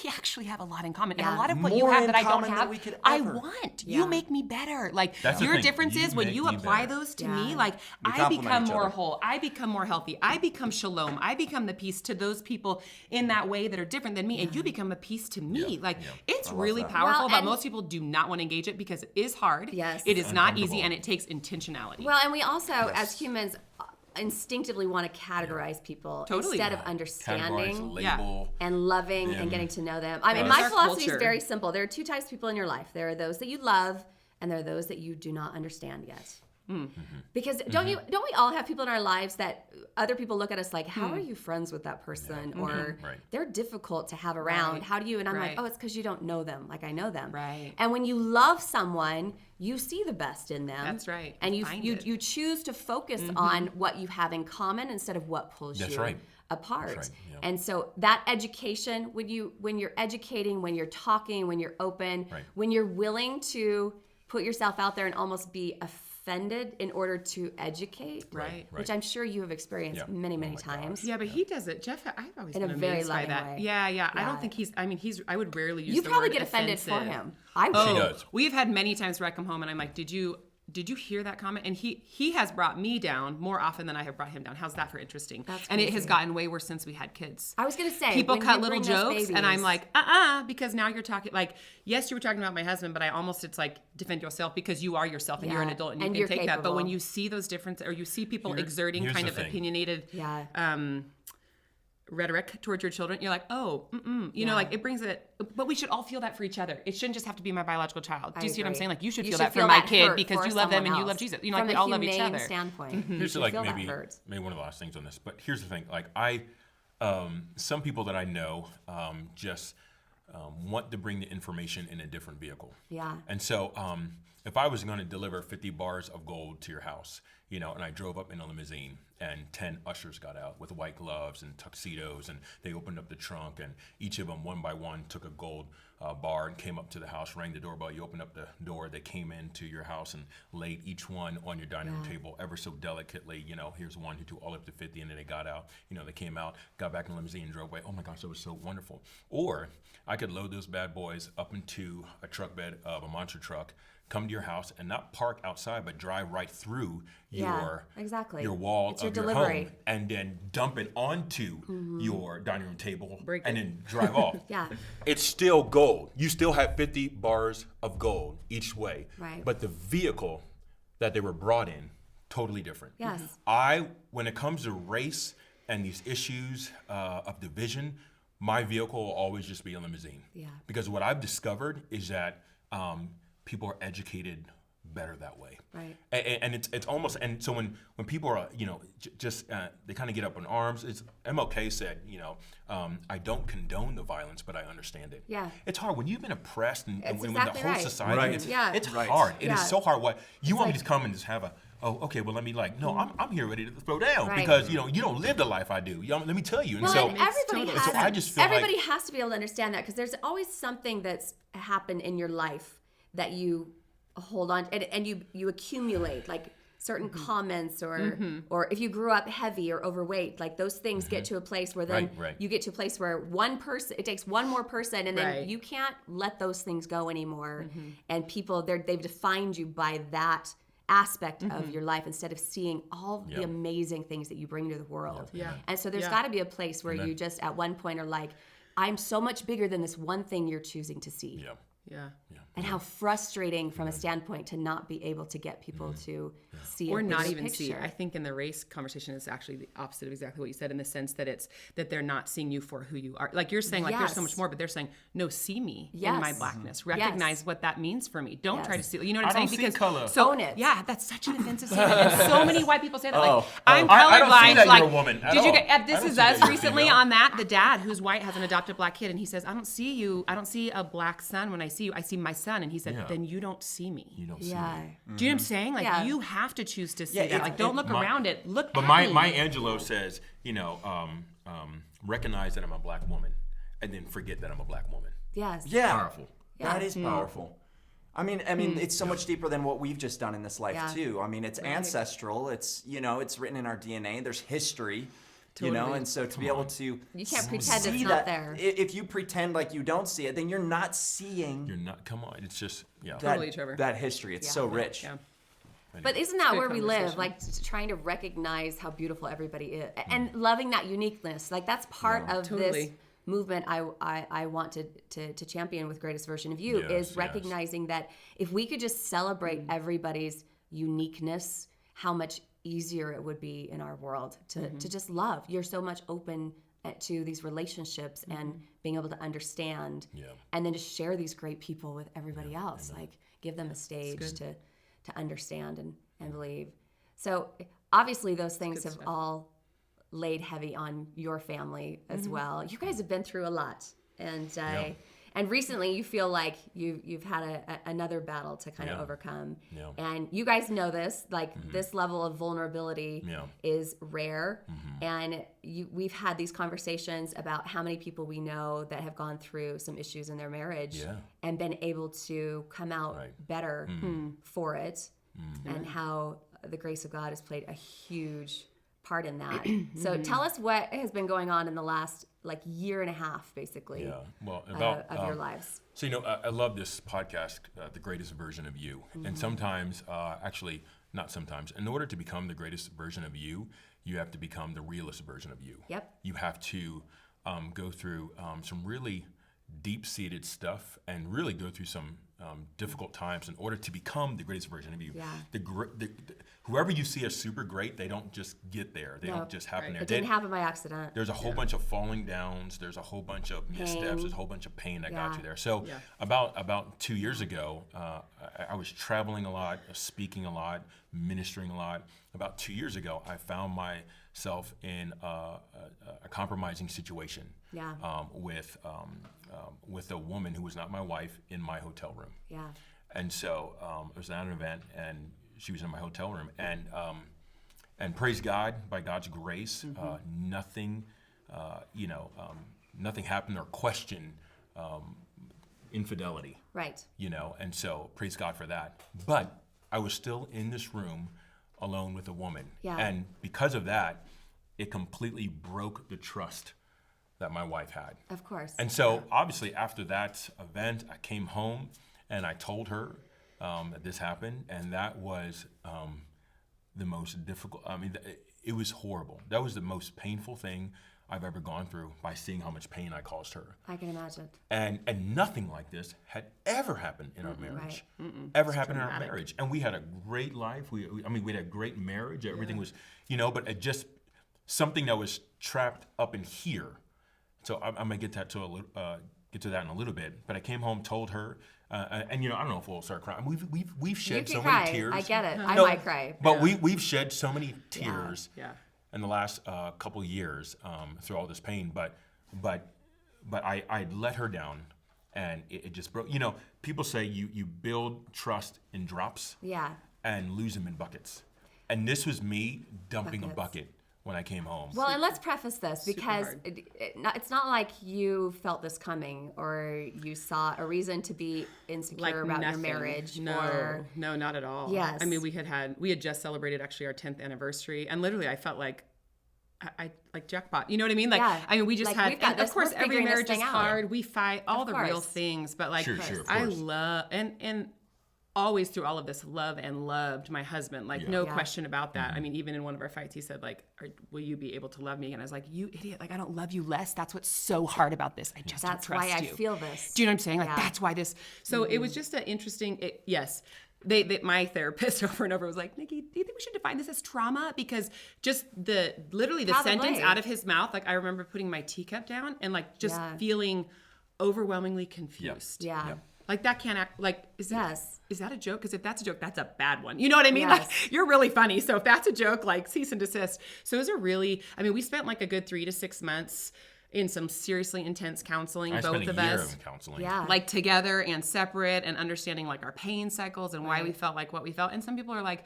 we actually have a lot in common. And Yeah. a lot of what you More have in that I don't common than have, we could I ever. want. Yeah. You make me better. Like That's the your thing. difference You is when make you me apply better. those to Yeah. me, like We I complement become each more other. whole. I become more healthy. I become shalom. I become the peace to those people in that way that are different than me. And you become a peace to me. Like it's really that. powerful, Well, but and- most people do not want to engage it because it is hard. Yes. It is not Uncomfortable. easy and it takes intentionality. Well, and we also, as humans, instinctively want to categorize people Totally. instead of Categorize, understanding label. and loving them. and getting to know them. I mean, That's my our philosophy culture. is very simple. There are two types of people in your life. There are those that you love, and there are those that you do not understand yet. Because don't we all have people in our lives that other people look at us like, how are you friends with that person? Or Right. they're difficult to have around. Right. How do you? And I'm like, Right. oh, it's because you don't know them like I know them. Right. And when you love someone, you see the best in them. That's right. And you Find you, it. you choose to focus on what you have in common instead of what pulls That's you right. apart. That's right, yeah. And so that education, when you're educating, when you're talking, when you're open, Right. when you're willing to put yourself out there and almost be offended in order to educate, Right. which I'm sure you have experienced Yeah. many, Oh many my times. Yeah, but he does it. Jeff, I've always In a been very amazed by loving that. way. Yeah. I Yeah. don't think I would rarely use You the probably word get offended for offensive. him. I would. Oh, does. we've had many times where I come home and I'm like, did you hear that comment? And he has brought me down more often than I have brought him down. How's that for interesting? That's and it has crazy. gotten way worse since we had kids. I was gonna say, People when cut you little bring those jokes and I'm babies- like, because now you're talking like, yes, you were talking about my husband, but it's like defend yourself because you are yourself and you're an Yeah. adult and And you you're can take that. But capable. when you see those differences or you see people exerting here's kind the of thing. opinionated Yeah. rhetoric towards your children, you're like, oh, you know, like it brings it, but we should all feel that for each other. It shouldn't just have to be my biological child. Do you see what I'm saying? Like you should feel that for my kid because you love them and you love Jesus. You know, like we all love each other. Standpoint, Here's like maybe one of the last things on this, but here's the thing. Like some people that I know just want to bring the information in a different vehicle. Yeah. And so if I was going to deliver 50 bars of gold to your house, you know, and I drove up in a limousine and 10 ushers got out with white gloves and tuxedos, and they opened up the trunk, and each of them one by one took a gold bar and came up to the house, rang the doorbell. You opened up the door, they came into your house and laid each one on your dining room table ever so delicately. You know, here's one who took all up to 50, and then they got out. You know, they came out, got back in the limousine and drove away. Oh my gosh, that was so wonderful. Or I could load those bad boys up into a truck bed of a monster truck, come to your house and not park outside, but drive right through your wall it's of your home, and then dump it onto your dining room table, and then drive off. Yeah. It's still gold. You still have 50 bars of gold each way. Right. But the vehicle that they were brought in, totally different. Yes. When it comes to race and these issues of division, my vehicle will always just be a limousine. Yeah. Because what I've discovered is that people are educated better that way. Right. And it's almost, and so when people are, you know, just they kind of get up in arms. It's MLK said, you know, I don't condone the violence, but I understand it. Yeah. It's hard when you've been oppressed and when the exactly whole right. society, it's Right. hard. It is so hard. What you want like, me to come and just have okay, well, let me no, I'm here ready to throw down Right. because, you know, you don't live the life I do. You know, let me tell you. And Well, so, and everybody has, so I just feel everybody has to be able to understand that, because there's always something that's happened in your life that you hold on and you accumulate, like certain comments or if you grew up heavy or overweight, like those things get to a place where then you get to a place where one person, it takes one more person, and then you can't let those things go anymore. And people, they've defined you by that aspect of your life instead of seeing all the amazing things that you bring to the world. And so there's got to be a place where you just at one point are like, I'm so much bigger than this one thing you're choosing to see. And how frustrating from a standpoint to not be able to get people to see or a not bigger even picture. see. I think in the race conversation is actually the opposite of exactly what you said, in the sense that it's that they're not seeing you for who you are. Like you're saying, like there's so much more, but they're saying, no, see me in my blackness. Recognize what that means for me. Don't try to see. You know what I'm saying? Because color. So own it. Yeah, that's such an offensive statement. And so many white people say that. Like I'm I don't see colorblind. that Like you're a woman at did you all. get I This don't is see that us you're recently female. on that. The dad who's white has an adopted black kid, and he says, I don't see you. I don't see a black son when I see you. I see my son. And he said, then you don't see me. You don't see Yeah. me. Do you know what I'm saying? Like you have to choose to see that. Like don't look around it. Look. But at my me. Angelo says, you know, recognize that I'm a black woman, and then forget that I'm a black woman. Yes. Yeah. Powerful. That is powerful. I mean, it's so much deeper than what we've just done in this life too. I mean, it's ancestral. It's, you know, it's written in our DNA. There's history, you know, and so to be able to You can't pretend it's see not that, there. if you pretend like you don't see it, then you're not seeing You're not. Come on. It's just that, Totally, Trevor. that history. It's so rich. Yeah. But isn't that Good where we live? conversation. Like trying to recognize how beautiful everybody is and loving that uniqueness. Like that's part of this Totally. movement I want to champion with Greatest Version of You, Yes, is recognizing that if we could just celebrate everybody's uniqueness, how much easier it would be in our world to just love. You're so much open to these relationships and being able to understand and then just share these great people with everybody else. Like give them a stage to understand and believe. So obviously those things have all laid heavy on your family as well. You guys have been through a lot, and recently you feel like you've had another battle to kind of overcome. And you guys know this, like this level of vulnerability is rare. And we've had these conversations about how many people we know that have gone through some issues in their marriage and been able to come out better for it, and how the grace of God has played a huge part in that. So tell us what has been going on in the last year and a half, basically, Well, about of your lives. So, you know, I love this podcast, The Greatest Version of You. And sometimes, actually, not sometimes, in order to become the greatest version of you, you have to become the realest version of you. Yep. You have to go through some really deep-seated stuff and really go through some difficult times in order to become the greatest version of you. Yeah. Whoever you see as super great, they don't just get there. They don't just happen there. It didn't happen by accident. There's a whole bunch of falling downs. There's a whole bunch of missteps. There's a whole bunch of pain that got you there. So about 2 years ago, I was traveling a lot, speaking a lot, ministering a lot. About 2 years ago, I found myself in a compromising situation with a woman who was not my wife in my hotel room. Yeah. And so it was at an event, and she was in my hotel room, and praise God, by God's grace, nothing happened or questioned infidelity. Right. And so praise God for that. But I was still in this room alone with a woman. Yeah. And because of that, it completely broke the trust that my wife had. Of course. And so obviously after that event, I came home and I told her that this happened, and that was the most difficult. It was horrible. That was the most painful thing I've ever gone through, by seeing how much pain I caused her. I can imagine. And nothing like this had ever happened in our marriage. Right. Ever happened in our marriage. And we had a great life. We had a great marriage. Everything was, but it just, something that was trapped up in here. So I'm gonna get to that in a little bit. But I came home, told her, and I don't know if we'll start crying. We've shed so many tears. I get it. I might cry. But we've shed so many tears in the last couple of years through all this pain. But I let her down, and it just broke. People say you build trust in drops, and lose them in buckets. And this was me dumping a bucket when I came home. Well, and let's preface this, because it's not like you felt this coming, or you saw a reason to be insecure about your marriage. No, not at all. Yes. I mean, we had just celebrated actually our 10th anniversary, and literally I felt like I like jackpot. You know what I mean? Like, I mean, we just had, and of course, every marriage is hard. We fight all the real things, but like, I love, and always through all of this, love and loved my husband. Like, no question about that. I mean, even in one of our fights, he said, like, will you be able to love me? And I was like, you idiot. Like, I don't love you less. That's what's so hard about this. I just don't trust you. That's why I feel this. Do you know what I'm saying? Like, that's why this. So it was just an interesting, yes. My therapist over and over was like, Nicky, do you think we should define this as trauma? Because just literally the sentence out of his mouth, like, I remember putting my teacup down and like just feeling overwhelmingly confused. Yeah. Like, that can't act like, is that a joke? Because if that's a joke, that's a bad one. You know what I mean? Like, you're really funny. So if that's a joke, like, cease and desist. So it was we spent like a good 3 to 6 months in some seriously intense counseling, both of us. I spent a year in counseling. Yeah. Like, together and separate, and understanding like our pain cycles and why we felt like what we felt. And some people are like,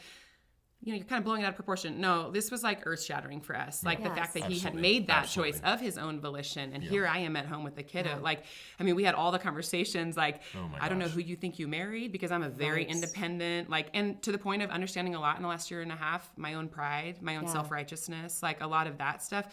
you're kind of blowing it out of proportion. No, this was like earth-shattering for us. Like, the fact that he had made that choice of his own volition, and here I am at home with the kiddo. Like, we had all the conversations, like, I don't know who you think you married, because I'm a very independent, like, and to the point of understanding a lot in the last year and a half, my own pride, my own self-righteousness, like a lot of that stuff.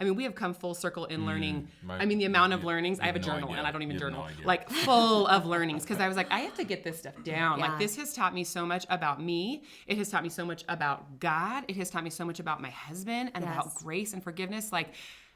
We have come full circle in learning. The amount of learnings, I have a journal, and I don't even journal, like, full of learnings, because I was like, I have to get this stuff down. Like, this has taught me so much about me. It has taught me so much about God. It has taught me so much about my husband and about grace and forgiveness. Like,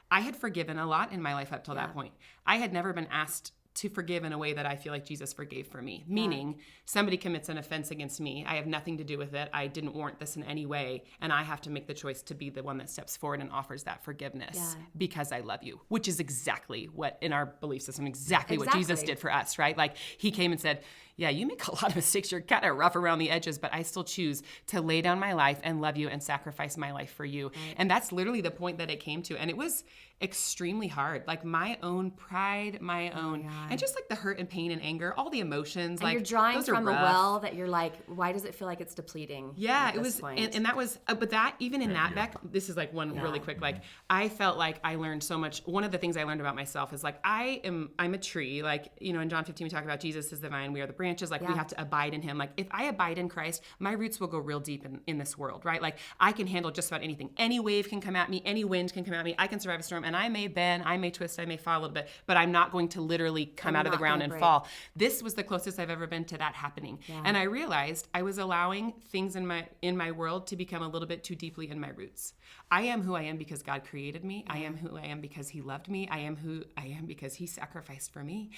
I had forgiven a lot in my life up till that point. I had never been asked to forgive in a way that I feel like Jesus forgave for me. Meaning, somebody commits an offense against me. I have nothing to do with it. I didn't warrant this in any way. And I have to make the choice to be the one that steps forward and offers that forgiveness because I love you, which is exactly what, in our belief system, exactly what Jesus did for us, right? Like, he came and said, yeah, you make a lot of mistakes. You're kind of rough around the edges, but I still choose to lay down my life and love you and sacrifice my life for you. And that's literally the point that it came to. And it was extremely hard. Like, my own pride, my own, and just like the hurt and pain and anger, all the emotions. And like, you're drawing those from are a rough. well that you're like, why does it feel like it's depleting? Yeah, it was, and that was, but that, even in that, Beck, this is like one really quick, like, I felt like I learned so much. One of the things I learned about myself is like, I'm a tree. Like, in John 15, we talk about Jesus is the vine, we are the branches. Like, we have to abide in him. Like, if I abide in Christ, my roots will go real deep in this world, right? Like, I can handle just about anything. Any wave can come at me, any wind can come at me. I can survive a storm, and I may bend, I may twist, I may fall a little bit, but I'm not going to literally come out of the ground and fall. This was the closest I've ever been to that happening. And I realized I was allowing things in my world to become a little bit too deeply in my roots. I am who I am because God created me. I am who I am because he loved me. I am who I am because he sacrificed for me.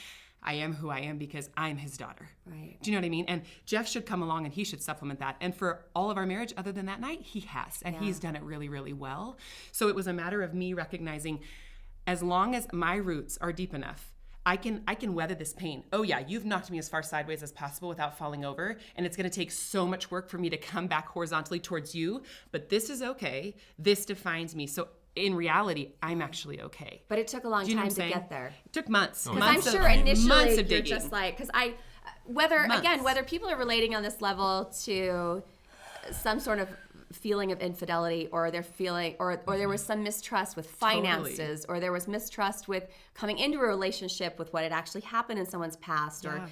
I am who I am because I'm his daughter. Right. Do you know what I mean? And Jeff should come along and he should supplement that. And for all of our marriage, other than that night, he has. And he's done it really, really well. So it was a matter of me recognizing, as long as my roots are deep enough, I can weather this pain. Oh yeah, you've knocked me as far sideways as possible without falling over, and it's going to take so much work for me to come back horizontally towards you, but this is okay. This defines me. So in reality, I'm actually okay. But it took a long Do you know time what to I'm saying? get there. It took months. Because I'm Months sure of initially you're digging. just like, because whether Months. people are relating on this level to some sort of feeling of infidelity, or they're feeling, or there was some mistrust with finances, or there was mistrust with coming into a relationship with what had actually happened in someone's past, or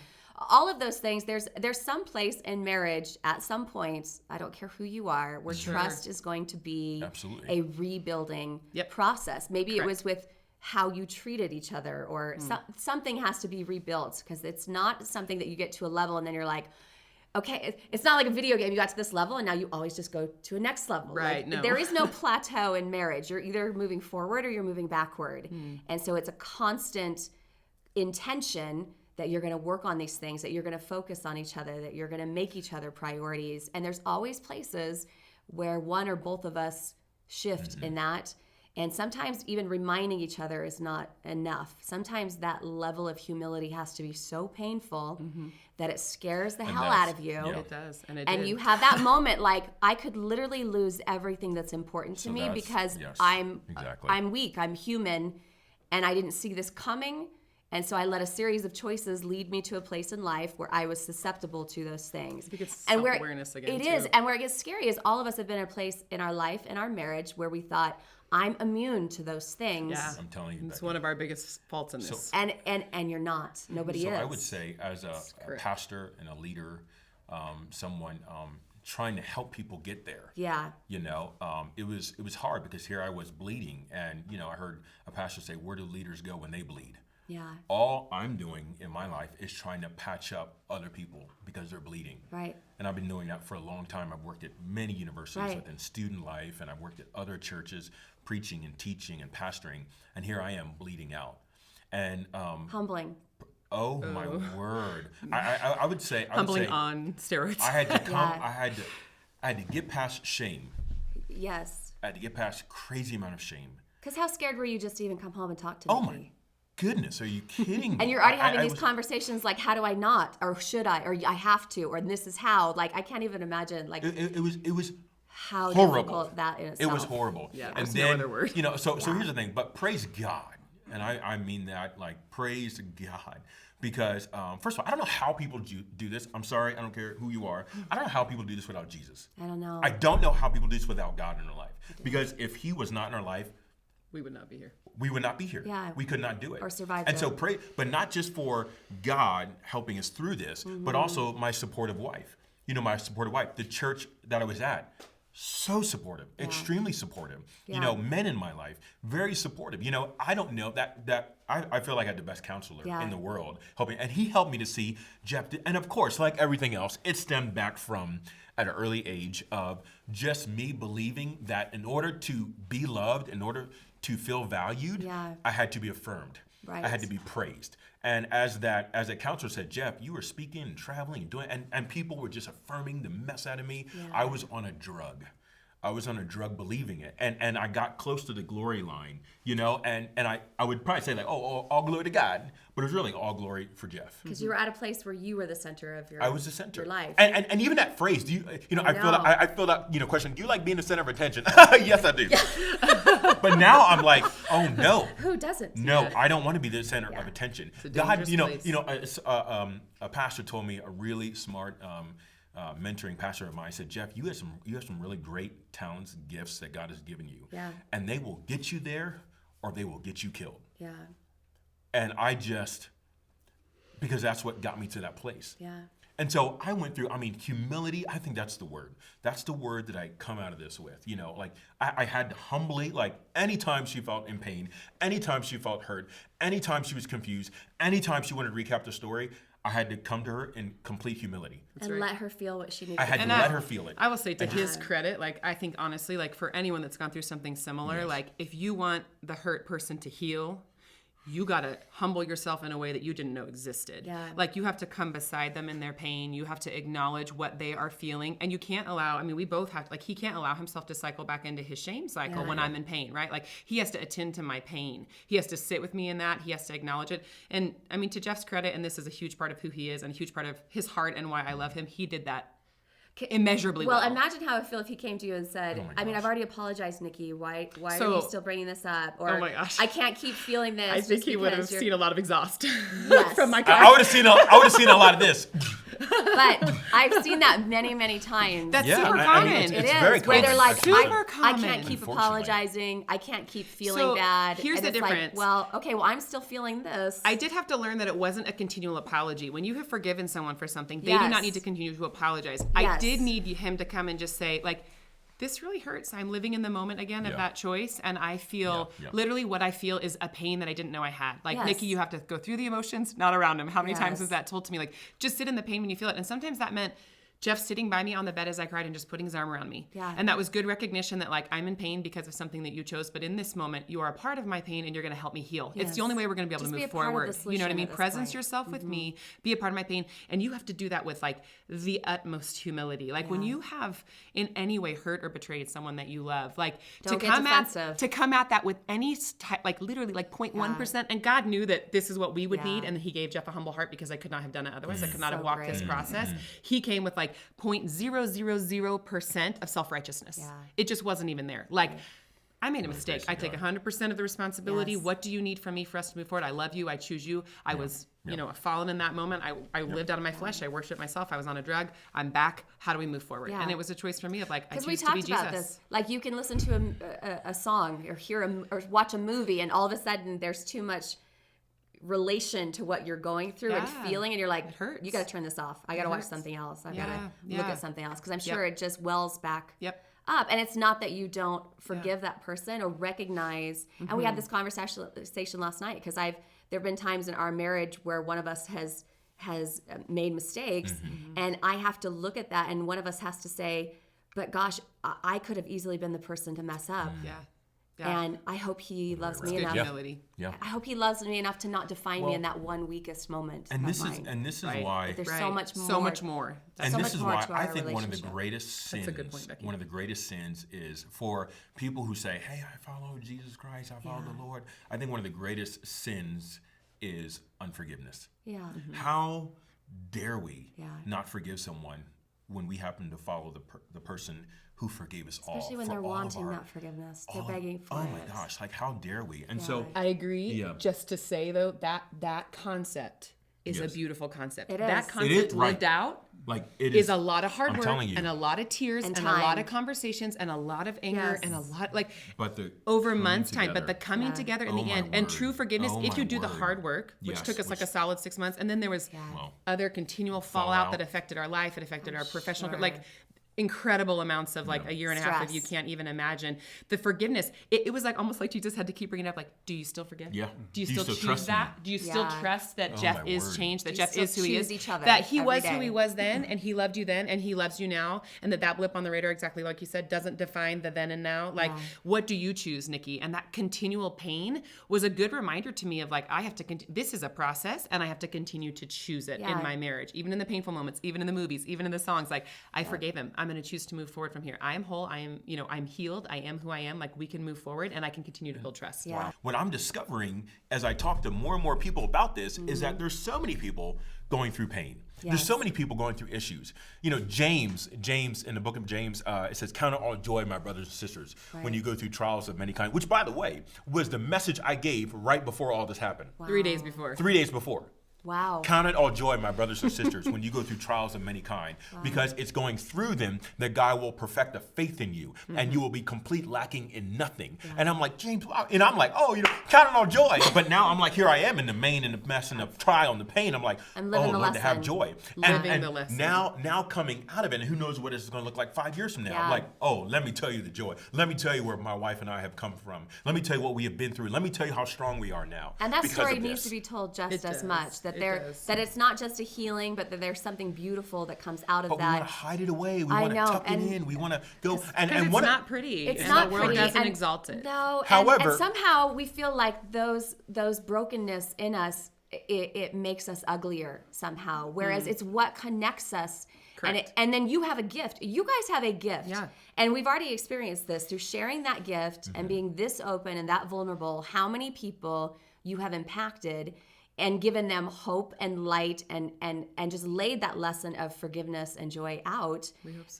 all of those things. There's some place in marriage at some point, I don't care who you are, where trust is going to be Absolutely. a rebuilding process. Maybe it was with how you treated each other, or something has to be rebuilt, because it's not something that you get to a level and then you're like, okay, it's not like a video game. You got to this level and now you always just go to a next level. Right, Like, no. There is no plateau in marriage. You're either moving forward or you're moving backward. And so it's a constant intention that you're going to work on these things, that you're going to focus on each other, that you're going to make each other priorities. And there's always places where one or both of us shift in that. And sometimes even reminding each other is not enough. Sometimes that level of humility has to be so painful that it scares the hell out of you. Yeah. It does. And it And did. you have that moment like, I could literally lose everything that's important to So me that's- because yes, I'm exactly. weak, I'm human, and I didn't see this coming. And so I let a series of choices lead me to a place in life where I was susceptible to those things. I think it's And where self-awareness again, it is, too. and where it gets scary is all of us have been in a place in our life, in our marriage, where we thought, I'm immune to those things. Yeah. I'm telling you, It's Becky. one of our biggest faults in this. And you're not. Nobody So is. I would say, as a pastor and a leader, someone trying to help people get there. Yeah. You know, it was hard because here I was bleeding, and you know, I heard a pastor say, "Where do leaders go when they bleed?" Yeah. All I'm doing in my life is trying to patch up other people because they're bleeding. Right. And I've been doing that for a long time. I've worked at many universities Right. within student life, and I've worked at other churches preaching and teaching and pastoring, and here I am bleeding out. And Humbling. oh my word, I would say Humbling on steroids. I had to come. Yeah. I had to get past shame. Yes. I had to get past crazy amount of shame. Because how scared were you just to even come home and talk to Oh Nicky? my goodness, are you kidding me? And you're already having I these was- conversations like, how do I not? Or should I? Or I have to? Or this is how? Like, I can't even imagine like It was how horrible. difficult that in itself. It was horrible. Yeah, and there's then, no other word. You know, so here's the thing. But praise God, and I mean that, like, praise God, because first of all, I don't know how people do this. I'm sorry, I don't care who you are. I don't know how people do this without Jesus. I don't know. I don't know how people do this without God in their life. Because if He was not in our life, We would not be here. we would not be here. Yeah. We could not do it. Or survive And it. so pray, but not just for God helping us through this, but also my supportive wife. You know, my supportive wife, the church that I was at, so supportive, extremely supportive. Yeah. You know, men in my life, very supportive. You know, I don't know that I feel like I had the best counselor Yeah. in the world helping, and he helped me to see Jeff. And of course, like everything else, it stemmed back from at an early age of just me believing that in order to be loved, in order to feel valued, Yeah. I had to be affirmed. Right. I had to be praised. And as that counselor said, Jeff, you were speaking and traveling and doing, and people were just affirming the mess out of me. Yeah. I was on a drug. I was on a drug believing it. And I got close to the glory line, you know, and I would probably say like, oh, all glory to God, but it was really all glory for Jeff. Because you were at a place where you were the center of your I was the center. your life. And even that phrase, do you know, I know. I filled out, you know, question, do you like being the center of attention? Yes, I do. But now I'm like, oh no. Who doesn't? No, I don't want to be the center of attention. a God, dangerous place. a pastor told me, a really smart mentoring pastor of mine said, Jeff, you have some really great talents, gifts that God has given you. Yeah. And they will get you there or they will get you killed. Yeah. And because that's what got me to that place. Yeah. And so I went through, humility, I think that's the word. That's the word that I come out of this with. You know, like I had to humbly, like anytime she felt in pain, anytime she felt hurt, anytime she was confused, anytime she wanted to recap the story, I had to come to her in complete humility. And right. let her feel what she needs. I had to And let her feel it. I will say to his credit, like I think honestly, like for anyone that's gone through something similar, Yes. like if you want the hurt person to heal, you got to humble yourself in a way that you didn't know existed. Yeah. Like you have to come beside them in their pain. You have to acknowledge what they are feeling. And you can't allow, I mean, we both have, like, he can't allow himself to cycle back into his shame cycle when I'm in pain, right? Like he has to attend to my pain. He has to sit with me in that. He has to acknowledge it. And I mean, to Jeff's credit, and this is a huge part of who he is and a huge part of his heart and why I love him, he did that immeasurably well. Imagine how I feel if he came to you and said, I mean, I've already apologized, Nikki. Why are you still bringing this up? Or, oh my gosh, I can't keep feeling this. I think he would have seen a lot of exhaust from my I would have seen a lot of this. But I've seen that many, many times. That's super common. It's It is, very where they're like, super I common. can't keep apologizing. I can't keep feeling So, bad. here's And the it's like, difference. well, okay, well, I'm still feeling this. I did have to learn that it wasn't a continual apology. When you have forgiven someone for something, they do not need to continue to apologize. I Yes. did need him to come and just say, like, this really hurts. I'm living in the moment again of that choice. And I feel literally what I feel is a pain that I didn't know I had. Like, Yes. Nikki, you have to go through the emotions, not around him. How many times Yes. was that told to me? Like, just sit in the pain when you feel it. And sometimes that meant Jeff sitting by me on the bed as I cried and just putting his arm around me. Yeah. And that was good recognition that, like, I'm in pain because of something that you chose, but in this moment, you are a part of my pain and you're going to help me heal. It's Yes. the only way we're going to be able Just to be move a part of forward. the You know what solution I mean? at this Presence point. yourself with me, be a part of my pain. And you have to do that with, like, the utmost humility. Like, when you have in any way hurt or betrayed someone that you love, like, Don't to get come defensive. to come at that with any like literally like 0.1%, and God knew that this is what we would need, and he gave Jeff a humble heart because I could not have done it otherwise. I could not have walked this process. He came with like 0.000% of self-righteousness. It just wasn't even there. Like, I made a mistake. I take 100% of the responsibility. Yes. What do you need from me for us to move forward? I love you. I choose you. I was, you know, fallen in that moment. I lived out of my flesh. I worshiped myself. I was on a drug. I'm back. How do we move forward? Yeah. And it was a choice for me of like, I Because choose we to be talked Jesus. about this. Like, you can listen to a song or hear or watch a movie, and all of a sudden there's too much relation to what you're going through and feeling, and you're like, It hurts. you got to turn this off. I got to watch something else. I got to look at something else, because I'm sure it just wells back up. And it's not that you don't forgive that person or recognize. And we had this conversation last night, because there have been times in our marriage where one of us has made mistakes, and I have to look at that, and one of us has to say, but gosh, I could have easily been the person to mess up. And I hope he loves me enough. Humility. I hope he loves me enough to not define me in that one weakest moment. And of this mine. is why. But there's so much more. So much more. And so this much is more why to I our think one of the relationship. greatest sins. That's a good point, Becky. One of the greatest sins is for people who say, "Hey, I follow Jesus Christ. I follow the Lord." I think one of the greatest sins is unforgiveness. Yeah. How dare we not forgive someone when we happen to follow the person who forgave us all? Especially when they're wanting that forgiveness. They're begging for it. Oh my gosh, like how dare we? And so I agree. Yeah. Just to say though, that concept is a beautiful concept. It That is. concept It is, right. lived out like it is a lot of hard I'm work telling you. and a lot of tears And and a lot time. of conversations and a lot of anger Yes. and a lot like but the over coming months time, but the together. coming together in Oh the my end and word. true forgiveness Oh if you my do the word. hard work, which Yes, took us like a which- solid 6 months, and then there was Well, other continual fallout that affected our life. It affected our professional like incredible amounts of like a year and a half of you Stress. can't even imagine the forgiveness. It was like almost like you just had to keep bringing it up, like, do you still forgive? Yeah. Do you Do you still still choose trust me? that? Do you still Yeah. trust that Oh, Jeff my is word. changed, that Do you Jeff still is who he choose is, each other that he every was who day? he was then, and he loved you then, and he loves you now, and that blip on the radar, exactly like you said, doesn't define the then and now. Like, what do you choose, Nikki? And that continual pain was a good reminder to me of like, I have to this is a process, and I have to continue to choose it in my marriage, even in the painful moments, even in the movies, even in the songs. Like, I forgave him. I'm going to choose to move forward from here. I am whole. I am, I'm healed. I am who I am. Like, we can move forward, and I can continue to build trust. Yeah. what I'm discovering as I talk to more and more people about this is that there's so many people going through pain. There's so many people going through issues. James in the book of James, it says, "Count it all joy, my brothers and sisters, when you go through trials of many kinds," which, by the way, was the message I gave right before all this happened. 3 days before. 3 days before. Wow. Count it all joy, my brothers and sisters, when you go through trials of many kind, because it's going through them that God will perfect a faith in you, and you will be complete lacking in nothing. And I'm like, James, wow. And I'm like, count it all joy. But now I'm like, here I am in the main and the mess and the trial and the pain. I'm like, I'm living the Lord, to have lesson. joy. Living the lesson. Now coming out of it, and who knows what this is going to look like 5 years from now. I'm like, let me tell you the joy. Let me tell you where my wife and I have come from. Let me tell you what we have been through. Let me tell you how strong we are now. And that because story of needs this. to be told just It as does. much. That that does. that it's not just a healing, but that there's something beautiful that comes out of But we that. want to hide it away. We I want to know, tuck it and in. We want to go and Because it's what not pretty. It's and not the world pretty, doesn't and- exalt it. No, However- and somehow we feel like those brokenness in us, it makes us uglier somehow. Whereas it's what connects us. Correct. And then you have a gift. You guys have a gift. Yeah. And we've already experienced this through sharing that gift and being this open and that vulnerable. How many people you have impacted and given them hope and light and just laid that lesson of forgiveness and joy out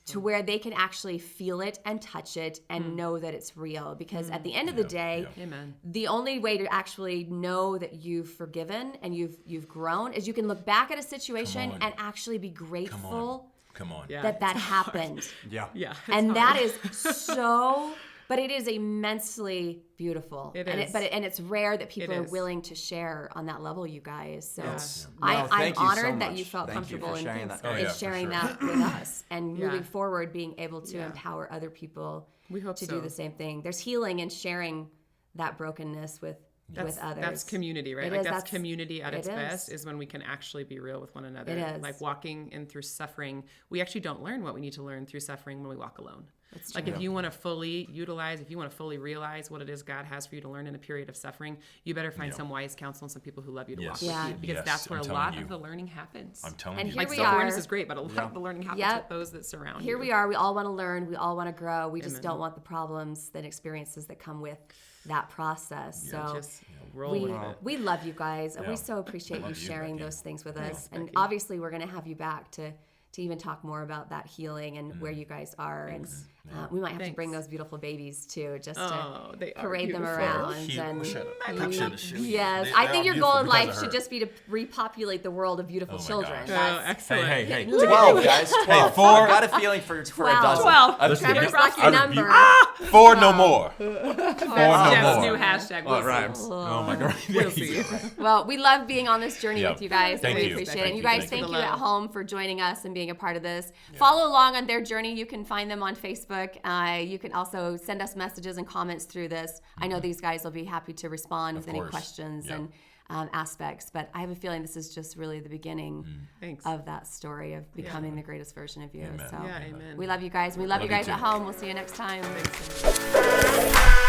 to where they can actually feel it and touch it and know that it's real. Because at the end of the day, Amen. the only way to actually know that you've forgiven and you've grown is you can look back at a situation on. and actually be grateful Come on. Yeah. that happened. Yeah. Yeah. it's And hard. that is so, but it is immensely beautiful. It and is. And it's rare that people It are is. willing to share on that level, you guys. So Yes. No, I'm thank you so honored that much. you felt Thank you comfortable for in sharing that. Oh, yeah, for sharing sure. that with us and Yeah. moving forward, being able to Yeah. empower other people We hope to so. do the same thing. There's healing in sharing that brokenness with others. That's community, right? It Like is, that's community at its it is. best is when we can actually be real with one another. It is. Like walking in through suffering, we actually don't learn what we need to learn through suffering when we walk alone. That's Like true. if you want to fully utilize, if you want to fully realize what it is God has for you to learn in a period of suffering, you better find some wise counsel and some people who love you to walk Yes. Yeah. with you because Yes, that's where I'm a telling lot you. of the learning happens. I'm telling And you. here Like we self-awareness are. is great, but a lot of the learning happens Yep. with those that surround Here you. we are. We all want to learn. We all want to grow. We just Amen. don't want the problems and experiences that come with that process. So Just roll with it. we love you guys, and we Yeah. so appreciate you Love you, sharing Becky. those things with us. And Becky. obviously, we're going to have you back to even talk more about that healing and where you guys are. And we might have to bring Thanks. those beautiful babies too, just Oh, to they are parade them beautiful. around. Cute. And Shut up. My Picture puppy. to show you. yes, They I are think your beautiful goal in because life of should her. just be to repopulate the world of beautiful Oh my children. gosh. That's- Excellent. Hey, 12, guys. 12. four. I've got a feeling for a 12. dozen. 12. Listen, Trevor's I lucky rebuke- number. 4 no more. 4 That's no Jeff's more. new hashtag. We'll Oh, it see. rhymes. Oh my God. We'll see. Well, we love being on this journey Yeah. with you guys. Thank and we you. appreciate Thank it. And you you. guys, Thank thank you. you at home for joining us and being a part of this. Follow along on their journey. You can find them on Facebook. You can also send us messages and comments through this. I know these guys will be happy to respond with any course. questions Yeah. and aspects. But I have a feeling this is just really the beginning Thanks. of that story of becoming the greatest version of you. Amen. So Yeah, amen. we love you guys. We love you Love you guys too. at home. We'll see you next time. Thanks.